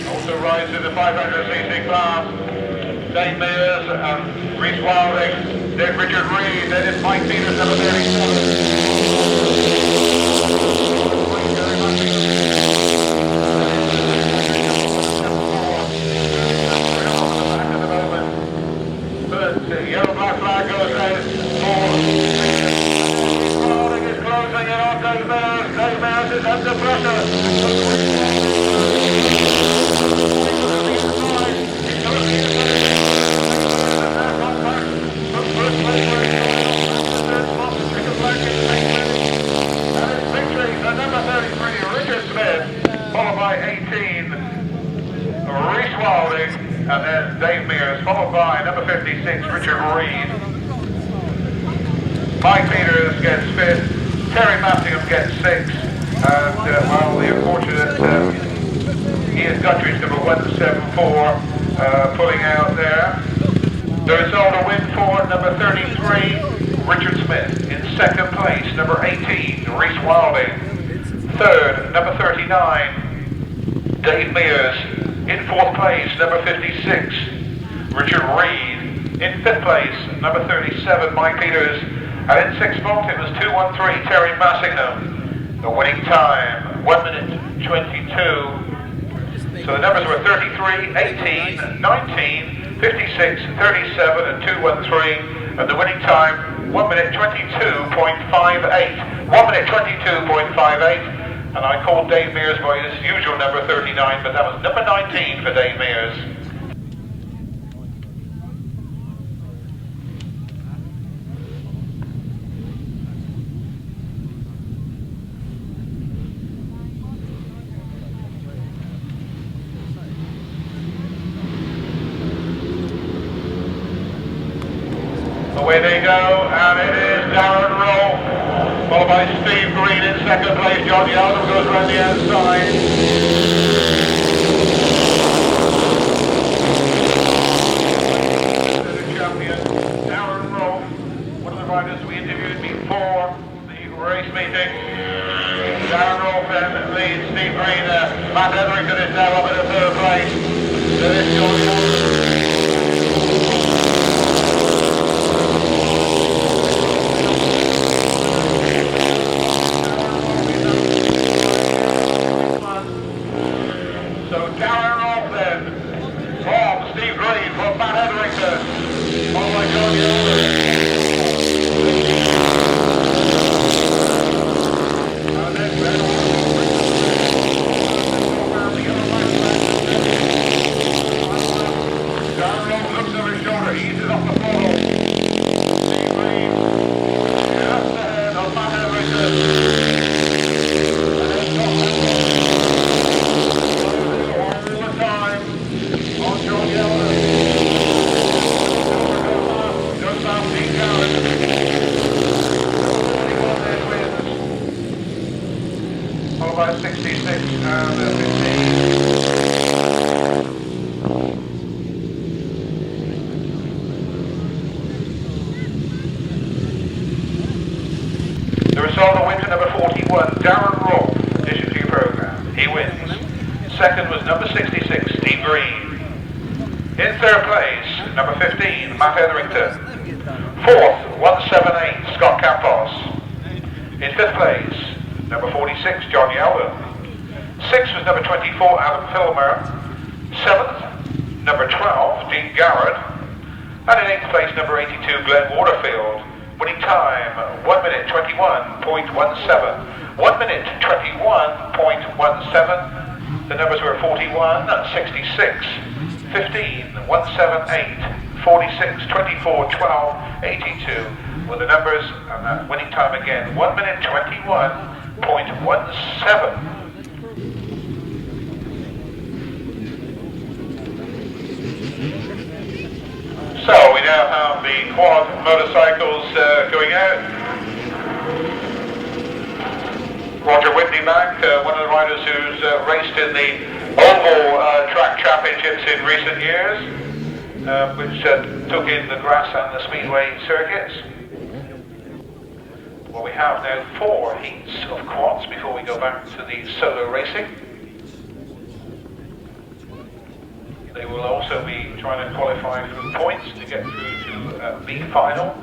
Speaker 10: Also rides in the 500cc class. Dave Mears and Rhys Wilding. Then Richard Reed. Then it's Mike Peters, number 37. Followed by 18, Rhys and then Dave Mears, followed by number 56, Richard Reed. Mike Peters gets 5th, Terry Massingham gets 6th, and well, the unfortunate Ian Gutteridge, number 174, pulling out there. The result a win for number 33, Richard Smith. In 2nd place, number 18, Rhys Wilding. 3rd, number 39, Dave Mears. In 4th place, number 56, Richard Reed. In 5th place, number 37, Mike Peters. And in 6th spot, it was 213, Terry Massingham. The winning time, 1 minute 22. So the numbers were 33, 18, 19, 56, 37, and 213. And the winning time, 1 minute 22.58. 1 minute 22.58. And I called Dave Mears by his usual number 39, but that was number 19 for Dave Mears. Away they go, and it is Darren Rolph, followed by Steve Green in 2nd place. John Yeldham goes around the outside. The champion, Darren Rolph, one of the riders we interviewed before the race meeting. Darren Rolph then leads Steve Green. Matt Etherington is now up in 3rd place. There is John Yeldham. Darren Rolph, addition to your program. He wins. 2nd was number 66, Steve Green. In 3rd place, number 15, Matt Etherington. 4th, 178, Scott Campos. In 5th place, number 46, John Yeldham. 6th was number 24, Adam Filmer. 7th, number 12, Dean Garrett. And in 8th place, number 82, Glenn Waterfield. Winning time, 1 minute 21.17. 1 minute 21.17. The numbers were 41, 66, 15, 178, 46, 24, 12, 82. Were the numbers, and that winning time again, 1 minute 21.17. So we now have the quad motorcycles going out. Roger Whitney back, one of the riders who's raced in the oval track championships in recent years, which took in the grass and the speedway circuits. Well, we have now 4 heats of quads before we go back to the solo racing. They will also be trying to qualify through points to get through to a B final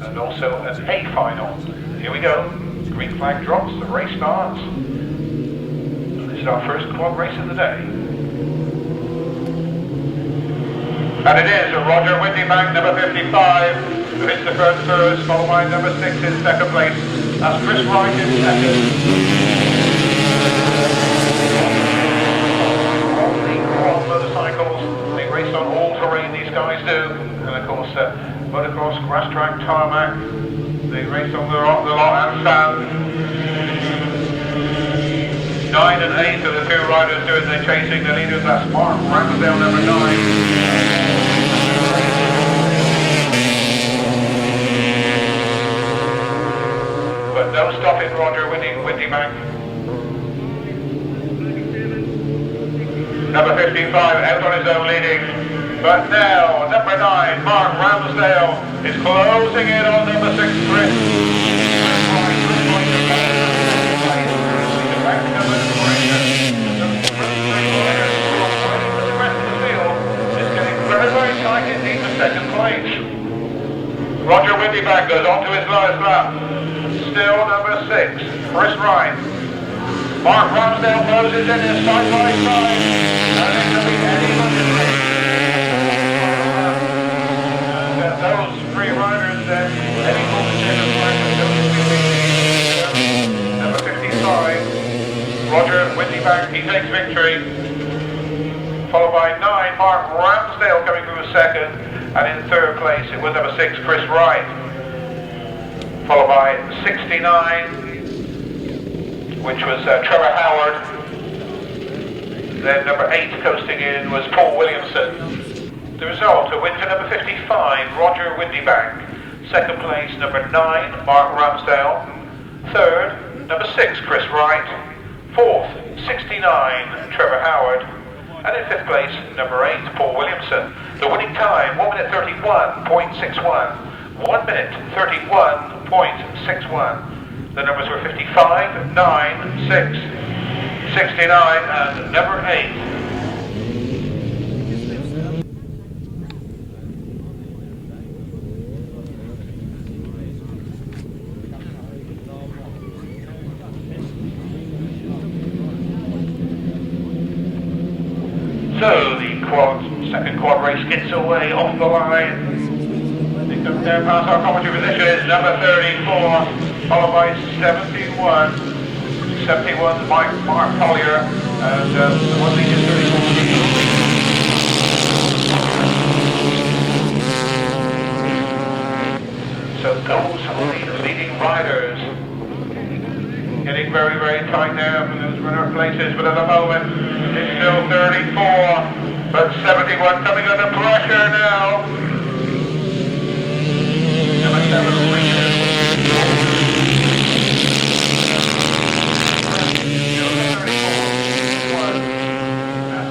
Speaker 10: and also an A final. Here we go. Green flag drops, the race starts. This is our first quad race of the day. And it is Roger Whitneybank, number 55, who hits the first, followed by number 6 in 2nd place. That's Chris Wright in 2nd. motocross, Grasstrack, tarmac. They race on the lot and stand. 9 and 8 are the two riders doing the chasing. The leaders, that's Mark Ramsdale, number 9. But no stopping Roger Windy Bank. Number 55 out on his own leading. But now, number 9, Mark Ramsdale, is closing in on number 6, Chris. Very tight indeed for second place. Roger Windybank goes on to his last lap. Still number 6, Chris Wright. Mark Ramsdale closes in his side by side. And it could be anyone. And those three riders then heading for the second place. Number 55, Roger Windybank, he takes victory. Followed by 9, Mark Ramsdale coming through second, and in third place it was number 6, Chris Wright. Followed by 69, which was Trevor Howard. Then number 8 coasting in was Paul Williamson. The result, a win for number 55, Roger Windybank. Second place, number 9, Mark Ramsdale. Third, number 6, Chris Wright. Fourth, 69, Trevor Howard. And in fifth place, number 8, Paul Williamson. The winning time, 1 minute 31.61. 1 minute 31.61. The numbers were 55, 9, 6, 69, and number 8. So the second quad race gets away off the line. It comes down past our commentary position is number 34, followed by 71. 71, Mark Collier, and the one lead is 34. So those are the leading riders. Getting very, very tight now from those runner places, but at the moment it's still 34, but 71 coming under pressure now. Number 7, Richard.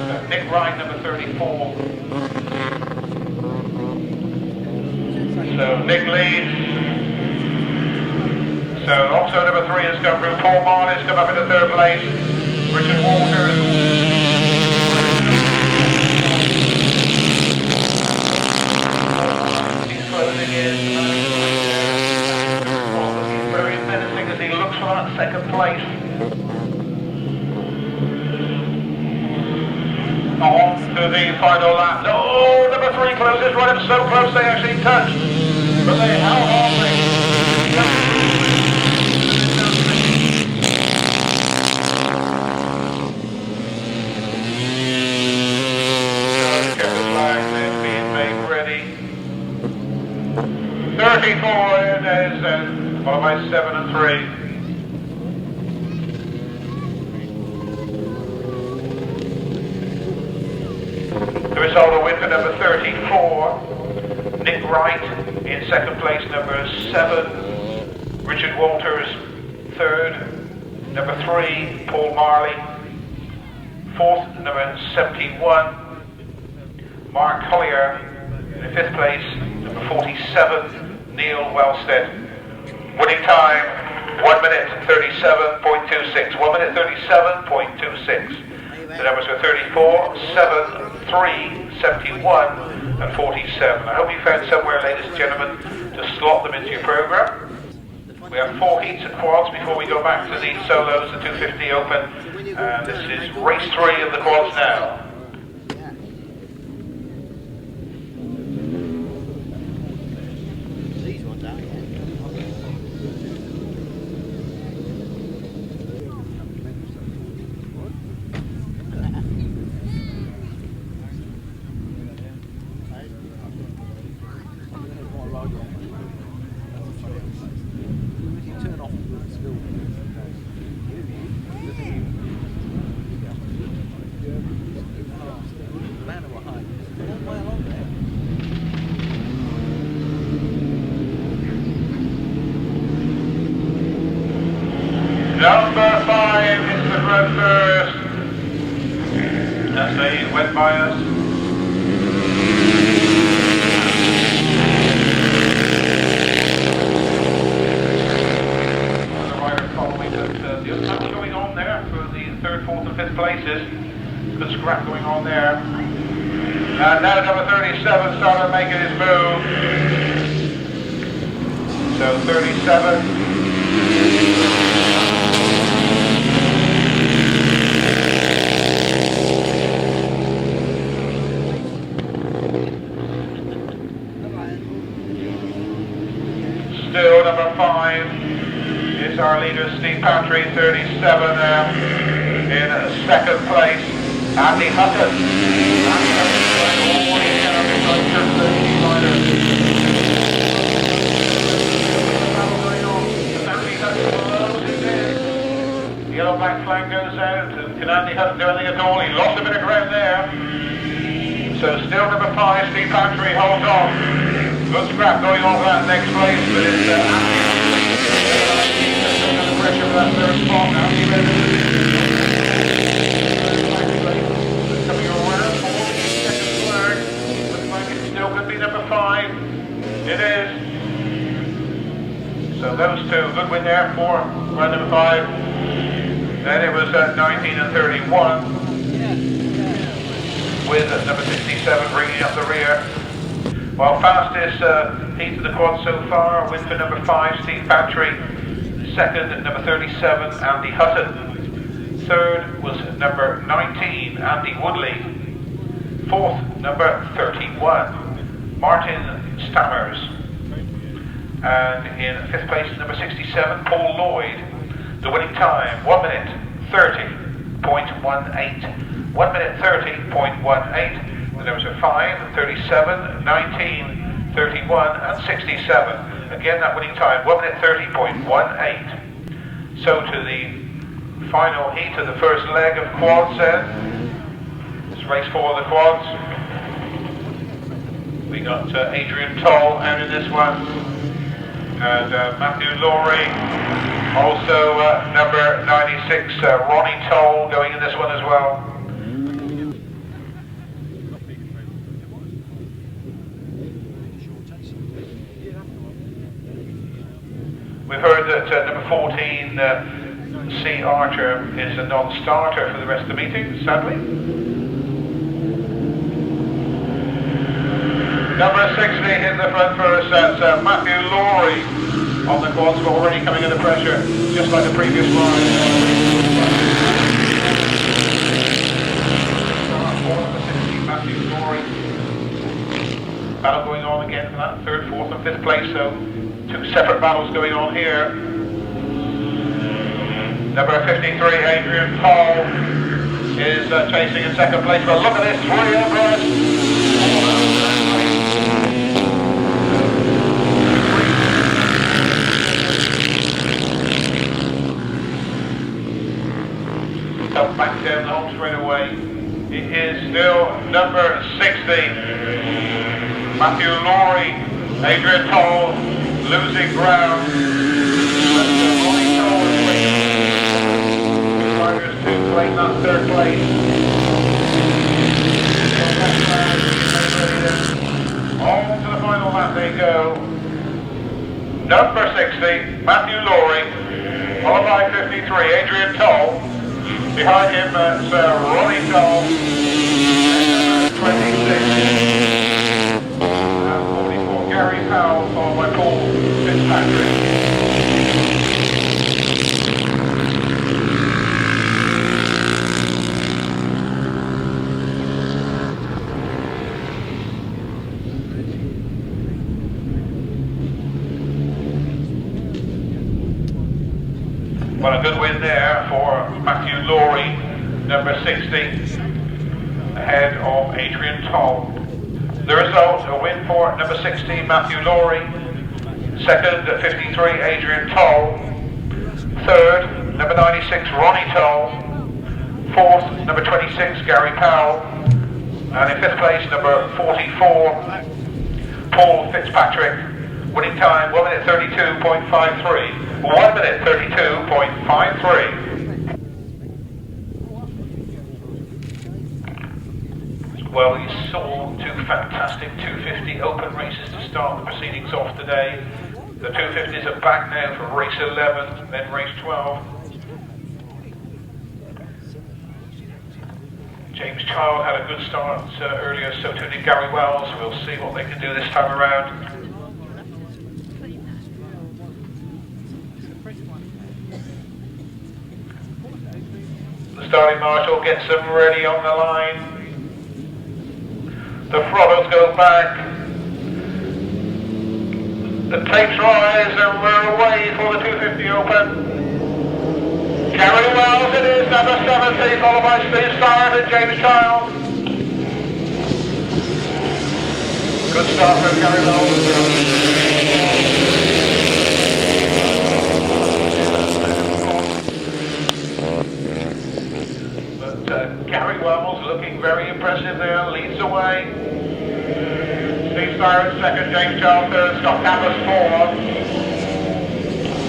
Speaker 10: That's Nick Wright, number 34. So Nick leads. So also number 3 has come through. Paul Marley's come up into third place. Richard Walters. He's closing in. He's very menacing as he looks for that second place. On to the final lap. Oh, number 3 closes right up so close they actually touched. But they held Hartley. Being made ready. 34 in is followed by 7 and 3. The result, a win for number 34, Nick Wright. In second place, number 7, Richard Walters. Third, number 3, Paul Marley. Fourth, number 71, Mark Collier. In fifth place, number 47, Neil Wellstead. Winning time, 1 minute 37.26. 1 minute 37.26. The numbers were 34, 7, 3, 71, and 47. I hope you found somewhere, ladies and gentlemen, to slot them into your program. We have 4 heats and quads before we go back to the solos, the 250 Open. This is race 3 of the quads now. as they went by us. The rider following that the other match going on there for the 3rd, 4th and 5th places. Good scrap going on there. And now number 37 started making his move. So 37. Still number 5 is our leader, Steve Pantry, 37 in 2nd place. Andy Hutton. The yellow black flag goes out, and can Andy Hutton do anything at all? He lost a bit of ground there. So still number 5, Steve Pantry holds on. Good scrap going on for that next place, but it's Andy under pressure for that 3rd spot now. Coming around for the 2nd flag. Looks like it still could be number 5. It is. So those two, good win there for round number 5. Then it was 19 and 31 with number 67 bringing up the rear. Well, fastest heat of the quad so far, win for number 5, Steve Pantry. 2nd, number 37, Andy Hutton. 3rd was number 19, Andy Woodley. 4th, number 31, Martin Stammers. And in 5th place, number 67, Paul Lloyd. The winning time, 1 minute 30.18. 1 minute 30.18. The numbers are 5, 37, 19, 31 and 67. Again, that winning time, 1 minute 30.18. So to the final heat of the first leg of quads then. It's race 4 of the quads. We got Adrian Toll out in this one. And Matthew Lowry. Also number 96, Ronnie Toll going in this one as well. We've heard that number 14, C. Archer, is a non-starter for the rest of the meeting, sadly. Number 60 in the front first, that's Matthew Lowry on the quads, but already coming under pressure, just like the previous line. Matthew Lowry. Battle going on again for that 3rd, 4th and 5th place, so 2 separate battles going on here. Number 53, Adrian Paul, is chasing in 2nd place, but look at this 3 abreast. Come back down the home straight away. It is still number 60, Matthew Lowry, Adrian Toll, losing ground. Ronnie Toll is waiting. Riders to claim that 3rd place. On to the final lap they go. Number 60, Matthew Lowry, followed by 53, Adrian Toll. Behind him, it's Ronnie Toll, and 26. Gary Powell, followed by Paul Fitzpatrick. Well, a good win there for Matthew Lowry, number 60, ahead of Adrian Toll. The result, a win for number 16, Matthew Lowry. 2nd, 53, Adrian Toll. 3rd, number 96, Ronnie Toll. 4th, number 26, Gary Powell. And in 5th place, number 44, Paul Fitzpatrick. Winning time, 1 minute 32.53. 1 minute 32.53. Well, we saw two fantastic 250 open races to start the proceedings off today. The 250s are back now for race 11, then race 12. James Childe had a good start earlier, so too did Gary Wells. We'll see what they can do this time around. The starting marshal gets them ready on the line. The throttles go back. The tapes rise and we're away for the 250 Open. Gary Wells it is, number 70, followed by Steve Syrett and James Childe. Good start from Gary Wells. Gary Wells looking very impressive there, leads away. Steve Syrett second, James Childe third, Stott Campos fourth.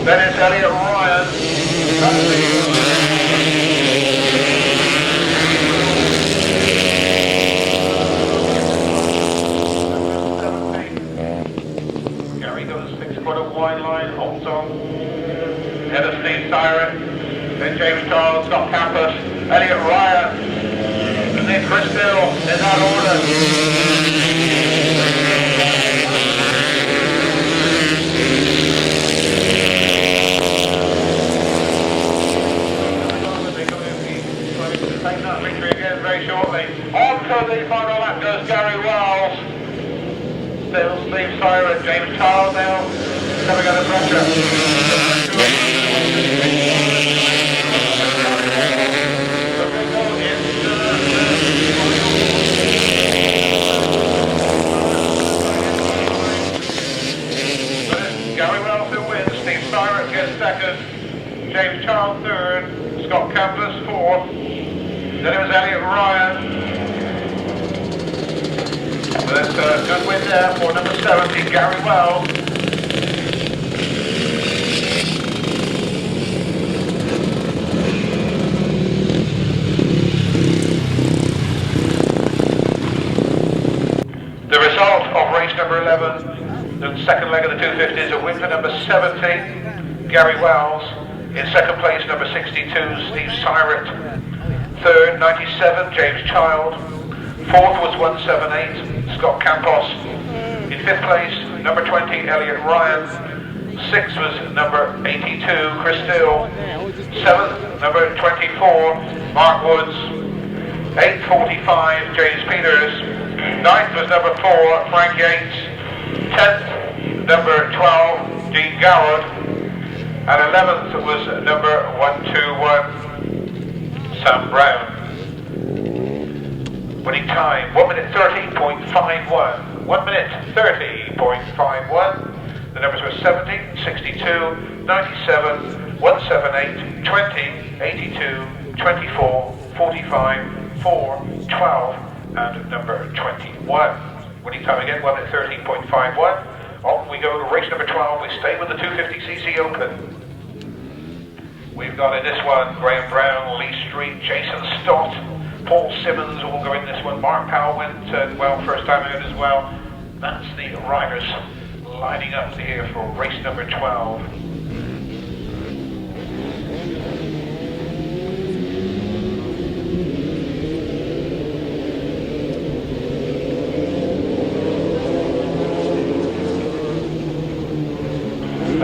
Speaker 10: Then it's Elliot Ryan. Gary goes 6 foot of wide line, holds on. Head of Steve Syrett. Then James Childe, Stott Campos, Elliot Ryan, and then Chris Dill in that order. Take that victory again very shortly. On to the final lap goes Gary Wells. Still Steve Syrett, James Childe now coming under pressure. Gary Wells who wins, Steve Syrett gets second, James Childe third, Scott Campos fourth, then it was Elliot Ryan. But a good win there for number 70, Gary Wells. The result of race number 11, the second leg of the 250 is a win for number 70, Gary Wells. In second place, number 62, Steve Syrett. Third, 97, James Childe. Fourth was 178, Scott Campos. In fifth place, number 20, Elliot Ryan. Sixth was number 82, Chris Dill. Seventh, number 24, Mark Woods. 8:45, James Peters. Ninth was number 4, Frank Yates. 10th, number 12, Dean Goward. And 11th was number 121, Sam Brown. Winning time, 1 minute 30.51. 1 minute 30.51. The numbers were 70, 62, 97, 178, 20, 82, 24, 45, 4, 12, and number 21. Winning time again, 1 minute 13.51. On we go to race number 12. We stay with the 250cc Open. We've got in this one Graham Brown, Lee Street, Jason Stott, Paul Simmons all go in this one. Mark Powell went well first time out as well. That's the riders lining up here for race number 12.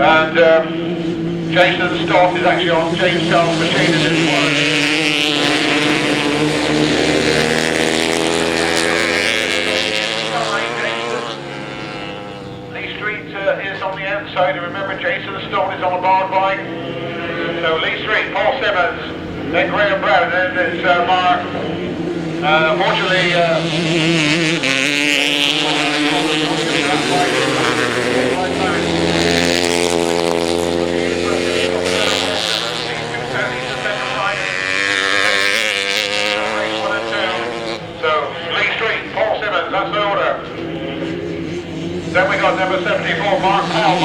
Speaker 10: And Jason Stott is actually on James Charles machine in this one. Lee Street is on the outside, and remember Jason Stott is on a barred bike. So Lee Street, Paul Simmons, then Graham Brown, then it's Mark. Unfortunately, that's the order. Then we got number 74, Mark Powell.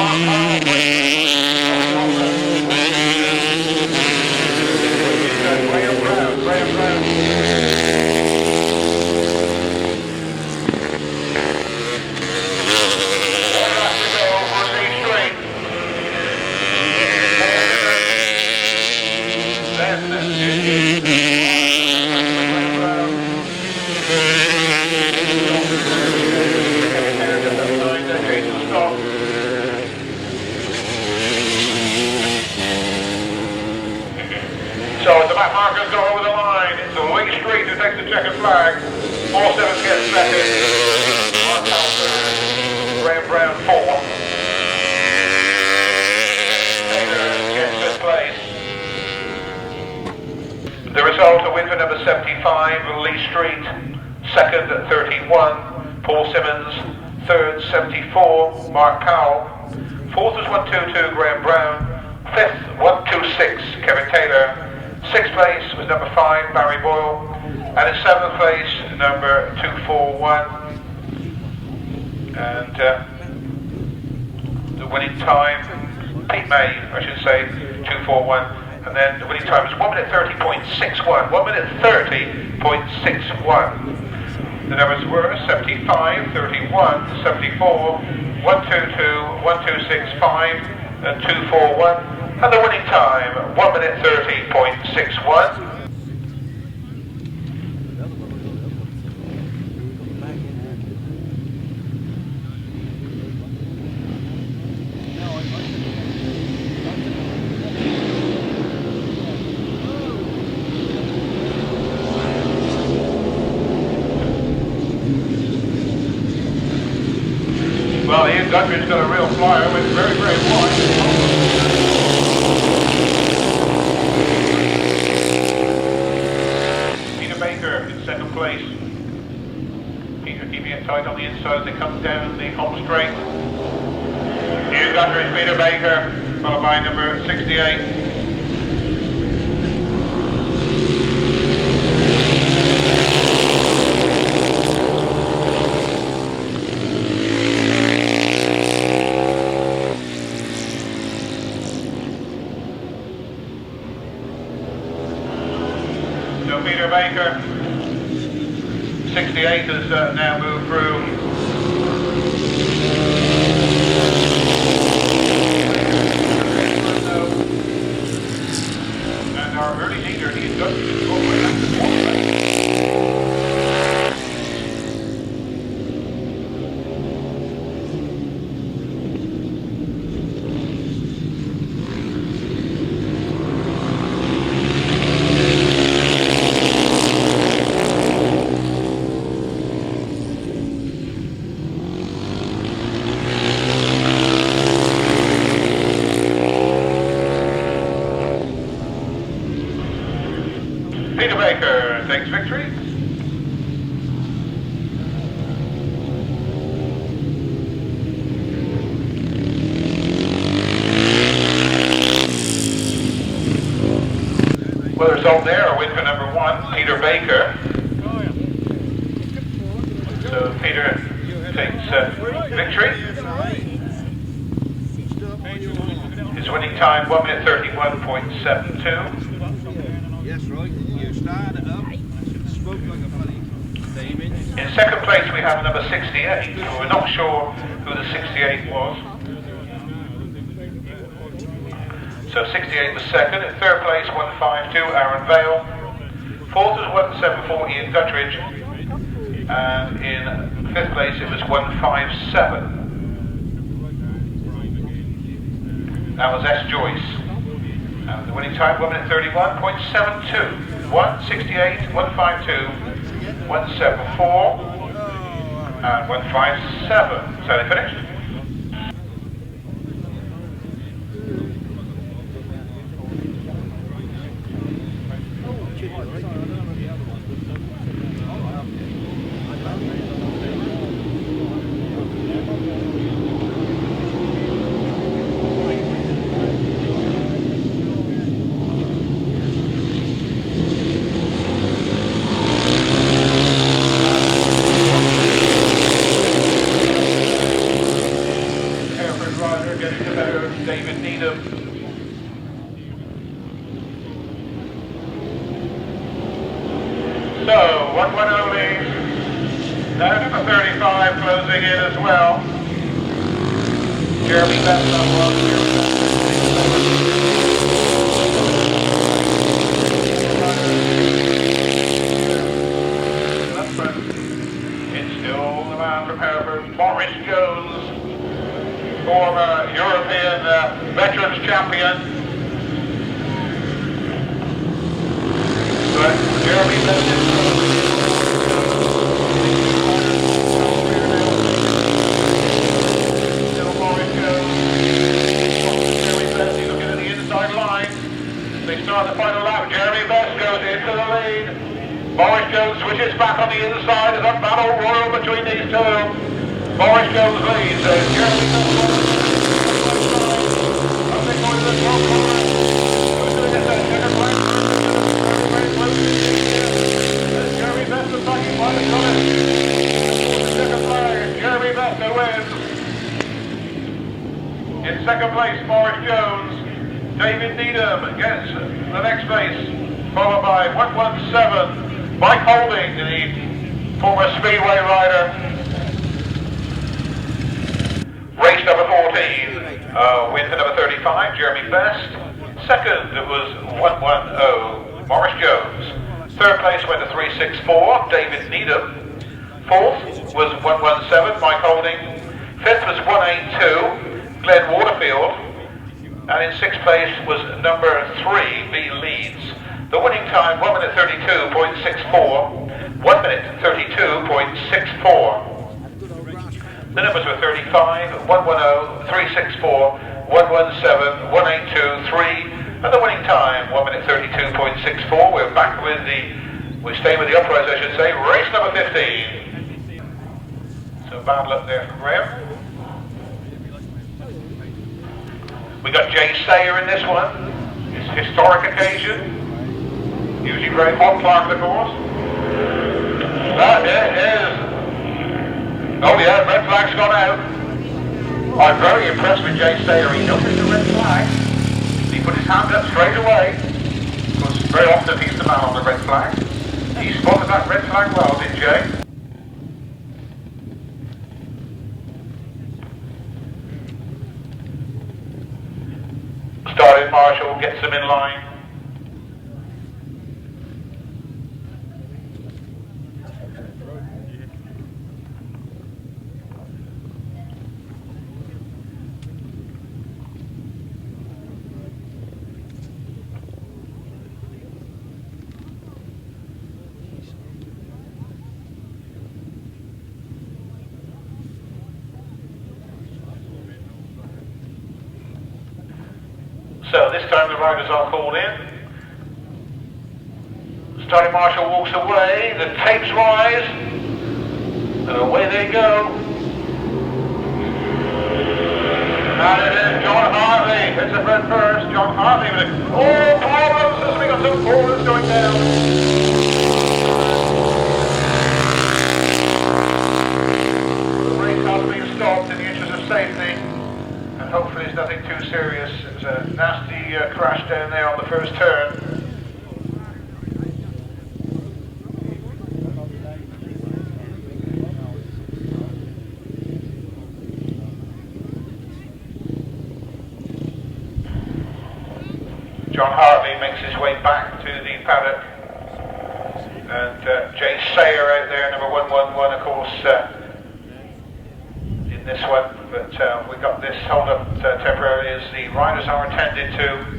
Speaker 10: Graham Brown. takes the checkered flag. 4-7 gets second. Mark Powell third. Graeme Brown 4th. Taylor gets fifth place. The result, a win for number 75, Lee Street. Second at 31, Paul Simmons. Third, 74, Mark Powell. Fourth was 122, Graeme Brown. Fifth, 126, Kevin Taylor. Sixth place was number 5, Barry Boyle. And in seventh place, number 241. And the winning time, Pete May, I should say, 241. And then the winning time was 1 minute 30.61. 1 minute 30.61. The numbers were 75, 31, 74, 122, 1265, and 241. And the winning time, 1 minute 30.61. Well, Gutteridge got a real flyer, went very, very wide. Peter Baker in second place. Peter keeping it tight on the inside as they come down the home straight. Gutteridge, Peter Baker, followed by number 68. Peter Baker, 68 has now moved through. And our early leader, he's got to go right back to the Peter Baker takes victory. Well, the result there, a win for number 1, Peter Baker. So Peter takes victory. His winning time, 1 minute 31.72.
Speaker 11: Yes, right. You started up. Spoke like a bloody demon.
Speaker 10: In second place we have number 68. We're not sure who the 68 was. So 68 was second. In third place, 152, Aaron Vale. Fourth was 174, Ian Gutteridge. And in fifth place it was 157. That was S. Joyce. And the winning time, 1 minute 31.72. 168, 152, 174, and 157. So they finished. Needham. So, 1-1 only. Now number 35 closing in as well. Jeremy Benson was here. It's still the man from Hereford, Maurice Jones, former European Veterans Champion. But Jeremy Benson Maurice Jones switches back on the inside. There's a battle royal between these two. Maurice Jones leads. Jeremy Bester wins. In second place, Maurice Jones. David Needham gets the next place, followed by 117, Mike Holding, the former Speedway rider. Race number 14, win for number 35, Jeremy Best. Second was 110, Maurice Jones. Third place went to 364, David Needham. Fourth was 117, Mike Holding. Fifth was 182, Glenn Waterfield. And in sixth place was number 3, B Leeds. The winning time, 1 minute 32.64. 1 minute 32.64. The numbers were 35, 110, 364, 117, 182, 3. And the winning time, 1 minute 32.64. We're back with we stay with the uprights, I should say, race number 15. So Bartlett there for Graeme. We got Jay Sayer in this one. It's a historic occasion. Usually very hot part of the course. That is. Oh yeah, red flag's gone out. I'm very impressed with Jay Sayer. He noticed the red flag. He put his hand up straight away. Because very often he's the man on the red flag. He spotted that red flag well, didn't Jay? Starting Marshall gets them in line. So this time the riders are called in. Starting Marshall walks away, the tapes rise, and away they go. And it is John Hartley, hits the front first. John Hartley with problems as we got some boulders going down. The race has been stopped in the interest of safety. And hopefully it's nothing too serious. It was a nasty crash down there on the first turn. John Hartley makes his way back to the paddock. And Jay Sayer out there, number 111, of course, in this one. But we got this hold up temporarily as the riders are attended to.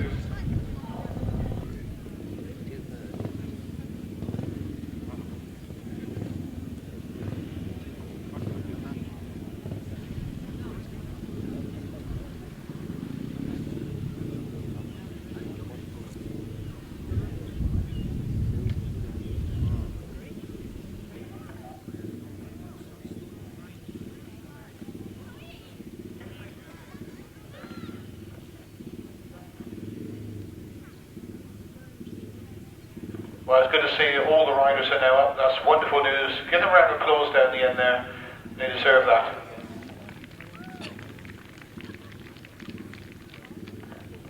Speaker 10: Well, it's good to see all the riders are now up. That's wonderful news. Give them a round of applause down the end there. They deserve that.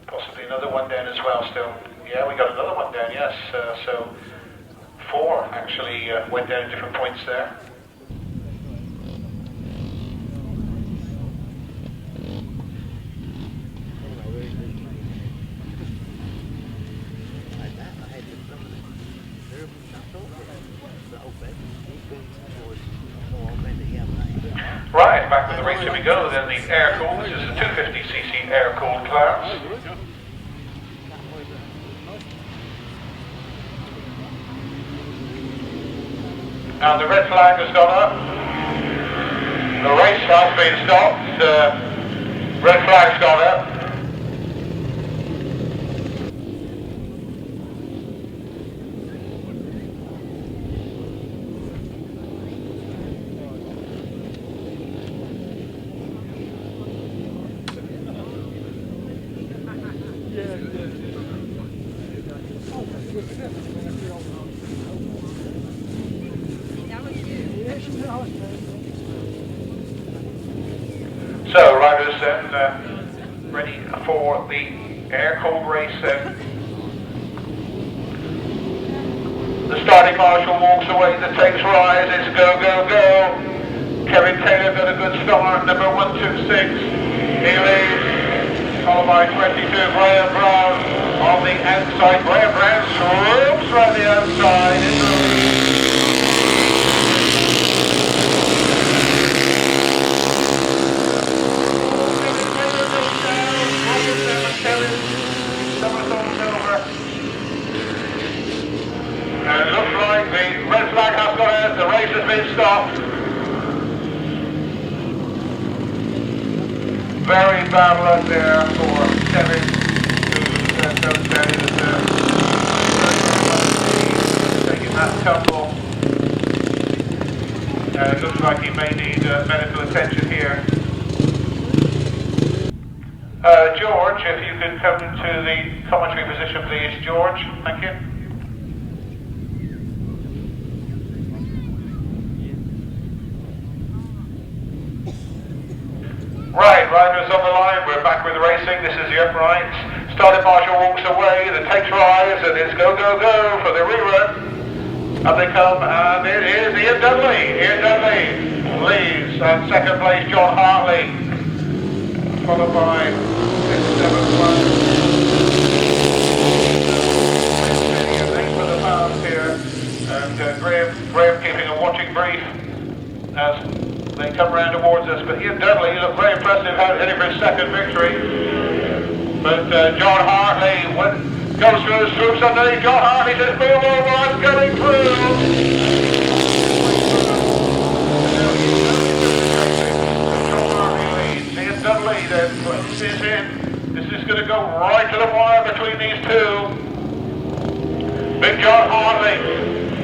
Speaker 10: Possibly another one down as well still. Yeah, we got another one down, yes. So 4 actually went down at different points there. Right, back with the race, here we go, then the air-cooled, this is the 250cc air-cooled class. And the red flag has gone up. The race has been stopped, red flag's gone up. So, riders then ready for the air-cooled race then. The starting marshal walks away, the takes rise, it's go, go, go. Kevin Taylor got a good start, number 126. He leads, followed by 22, Graham Brown on the outside. Graham Brown swoops round the outside into the lead. And it looks like the red flag has gone out, the race has been stopped. Very bad luck there for Kevin, who goes down taking that tumble. It looks like he may need medical attention here. George, if you could come to the commentary position, please, George. Thank you. Right, riders on the line, we're back with racing, this is the uprights. Starting marshal walks away, the takes rise, and it's go, go, go for the rerun. Up they come, and it is Ian Dudley. Ian Dudley leads, and second place John Hartley, followed by 6-7-1. For the pounds here, and Graeme keeping a watching brief as they come round towards us, but Ian Dudley, he looked very impressive, heading for his second victory. But John Hartley goes through the swoops underneath. John Hartley says, boom, all going through. John Hartley leads. Ian Dudley then closes in. This is going to go right to the wire between these two. Big John Hartley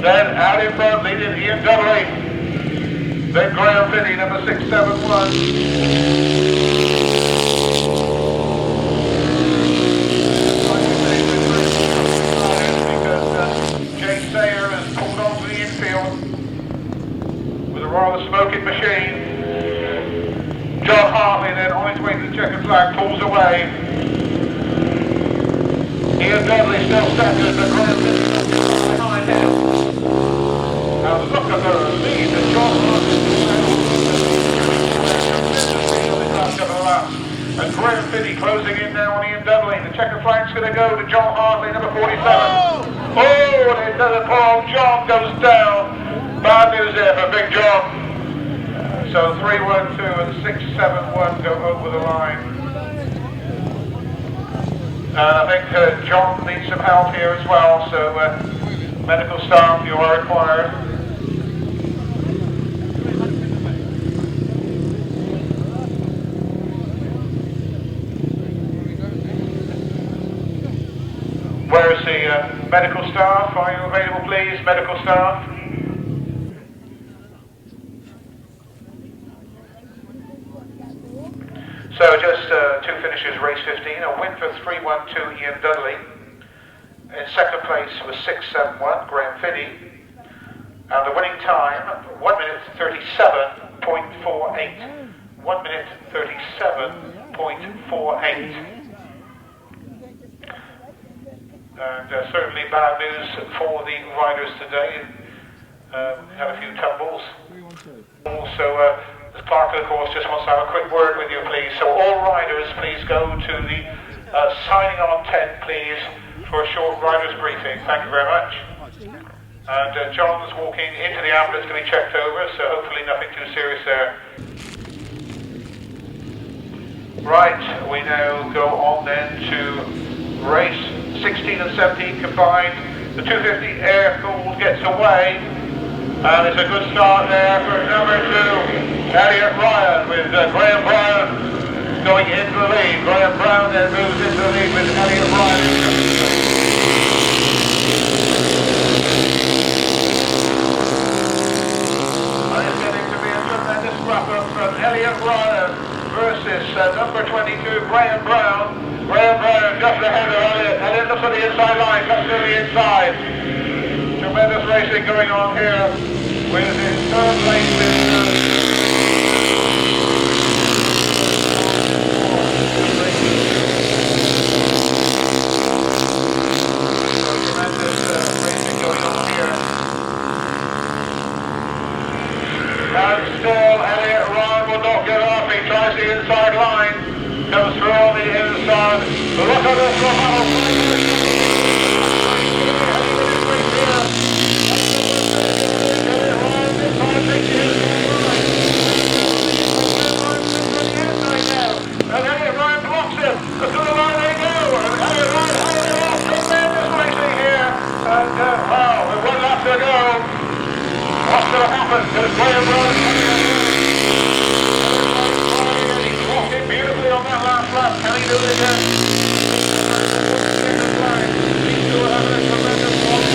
Speaker 10: then out in front, leading Ian Dudley. Then Graeme Fiddy, number 671. Because Jay Sayer has pulled onto the infield with a rather smoking machine. John Hartley then on his way to the checkered flag pulls away. Ian Dudley still second, but Graeme Fiddy behind him. Now look at the lead that John Hartley and Graeme Fiddy closing in now on Ian Dudley. The checker flag's going to go to John Hartley, number 47. Oh, and it does. Poor John goes down. Bad news there for Big John. So 3-1-2 and 6-7-1 go over the line. I think John needs some help here as well, so medical staff, you are required. Where is the medical staff? Are you available, please, medical staff? So just two finishes, race 15, a win for 3-1-2 Ian Dudley. In second place was 6-7-1 Graeme Fiddy. And the winning time, 1 minute 37.48. 1 minute 37.48. And certainly bad news for the riders today. Had a few tumbles. Also, the clerk of the course just wants to have a quick word with you, please. So all riders, please go to the signing on tent, please, for a short riders briefing. Thank you very much. And John's walking into the ambulance to be checked over, so hopefully nothing too serious there. Right, we now go on then to race 16 and 17 combined. The 250 air-cooled gets away, and it's a good start there for number 2, Elliot Ryan, with Graham Brown going into the lead. Graham Brown then moves into the lead with Elliot Ryan. And it's getting to be a tremendous scrap-up from Elliot Ryan versus number 22, Graham Brown. Graham Brown just ahead of Elliot. Elliot looks at the inside line, comes to the inside. Tremendous racing going on here with his third place tremendous racing going on here. And still Elliot Ryan will not get off. He tries the inside line. Comes through on the inside. Look at this and Elliot Ryan blocks him. To the line they go. And Elliot Ryan holding it off. Tremendous racing here. And wow, with one lap to go. What's going to happen? Because Graeme Ryan he's walking beautifully on that last lap. Can he do it again? He's still having a tremendous one.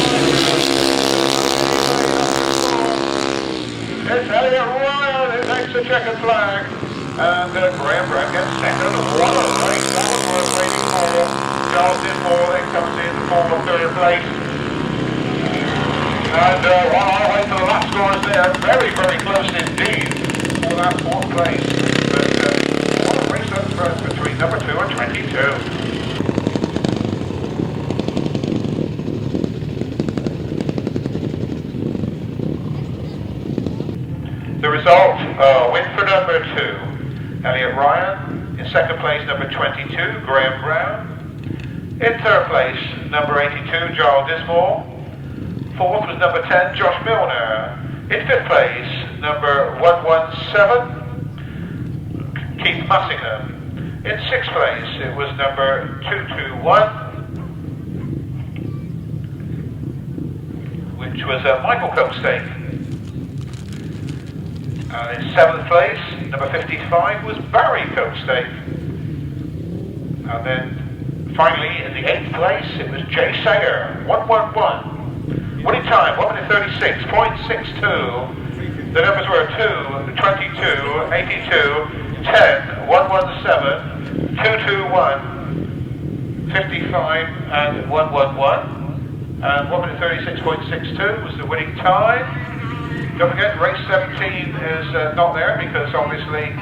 Speaker 10: It's Elliot Ryan who takes the checkered flag. And Graeme Ryan gets second. What a race that was worth waiting for. Charles Dismore then comes in for third place. And while I wait for the lap scores there, very, very close indeed for that fourth place. But what a race up first between number 2 and 22. The result, win for number 2, Elliot Ryan. In second place, number 22, Graeme Brown. In third place, number 82, Charles Dismore. Fourth was number 10, Josh Milner. In fifth place, number 117, Keith Massingham. In sixth place, it was number 221, which was Michael Copestake. And in seventh place, number 55, was Barry Copestake. And then finally, in the eighth place, it was Jay Sayer, 111. Winning time, 1:36.62. The numbers were 2, 22, 82, 10, 117, 221, 55, and 111. And 1:36.62 was the winning time. Don't forget, race 17 is not there because obviously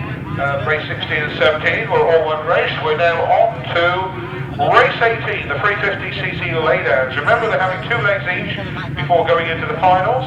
Speaker 10: race 16 and 17 were all one race. We're now on to race 18, the 350cc laydowns. Remember, they're having 2 legs each before going into the finals.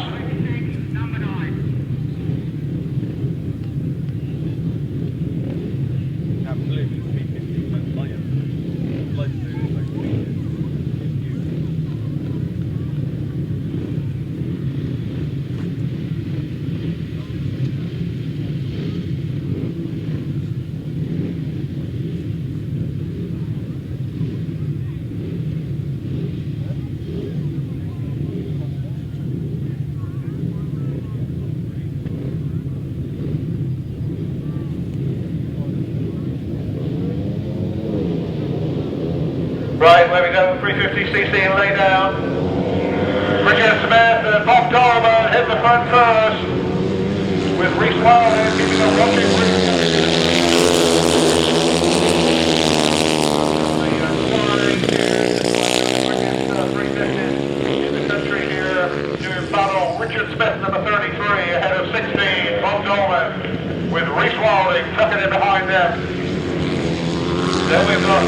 Speaker 10: Right, where we go, 350cc and lay down. Richard Smith and Bob Dolman hit the front first, with Rhys keeping a watching in the country here, doing battle. Richard Smith, number 33, ahead of 16, Bob Dolman, with Rhys tucking in behind them. Then we've got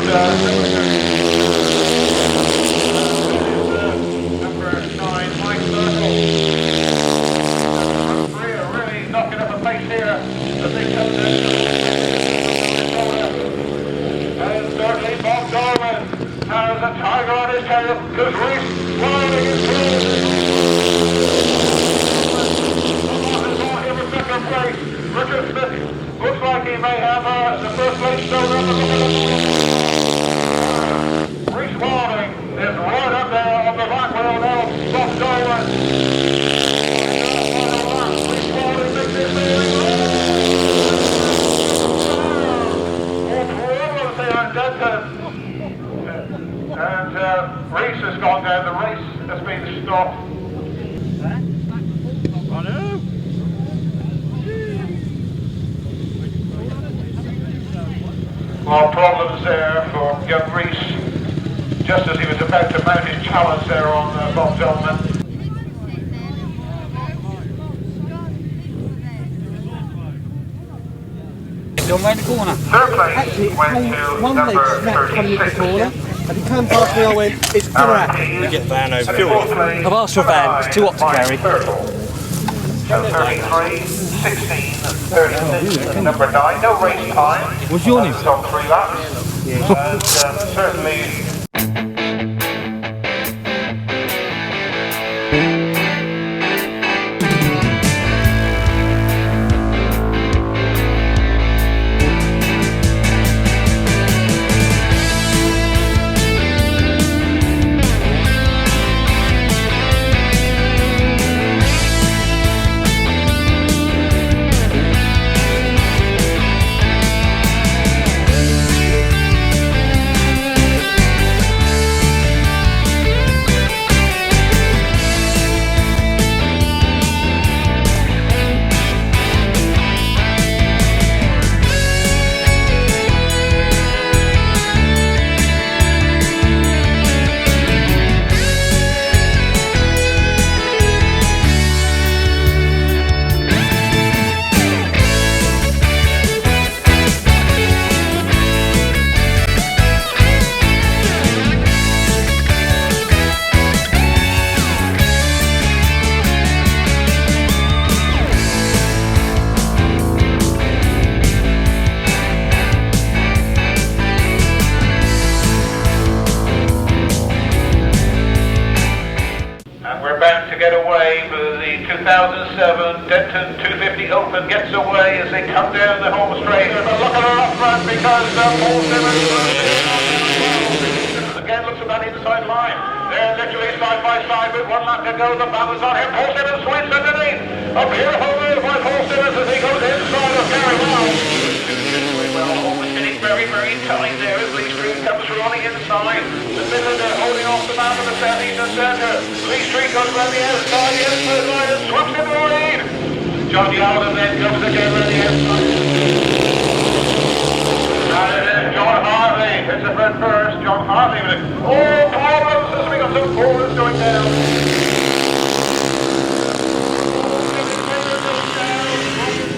Speaker 10: number 9, Mike Circle. Three are really knocking up a pace here as they come to and certainly Bob Dolman has a tiger on his tail because Rhys Wilding is through. In the second place, Richard Smith looks like he may have the first place stone up. Rhys Wilding is right up there on the back wheel now. Bob Dolman. Rhys Wilding makes it all problems here at Denton. And Rhys has gone down. The race has been stopped. Well, problems there for young Rhys, just as he was about to mount his challenge there on Bob Dolman.
Speaker 12: John round the corner.
Speaker 10: Third place
Speaker 12: Actually, it
Speaker 10: went
Speaker 12: came
Speaker 10: to
Speaker 12: one leg
Speaker 10: number
Speaker 12: snap coming into the
Speaker 10: 36.
Speaker 12: corner, and he came past me, I went, it's gonna happen.
Speaker 10: You
Speaker 12: get Van over
Speaker 10: I've
Speaker 12: asked for a van, it's too hot to carry.
Speaker 10: So 33, 16, 36, and number 9, no race time.
Speaker 12: What's your name?
Speaker 10: It's on 3 laps. And certainly. Get away for the 2007 Denton 250 Open, gets away as they come down the home straight. But look at her up front because Paul Simmons again looks at that inside line. They're literally side by side with 1 lap to go. The balance on him. Paul Simmons swings underneath. Up here, hold by Paul Simmons as he goes inside of Gary Well. Very, very tight there as Lee Street comes through on the inside. The Midlander holding off the man from the southeastern centre. Lee Street goes around the outside, the outside line and swaps in the lead. John Yeldham then comes again around the outside. And then John Hartley hits the front first. John Hartley with it. Oh, problems as we got some forwards going down.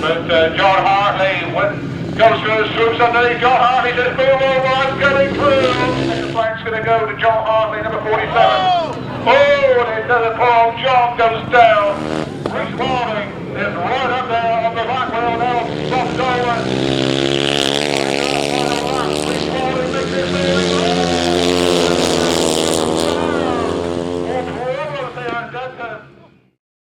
Speaker 10: But John Hartley goes through his troops underneath. John Hartley says, move over, I'm going through. Second flank's going to go to John Hartley, number 47. Oh, and it doesn't fall. John goes down.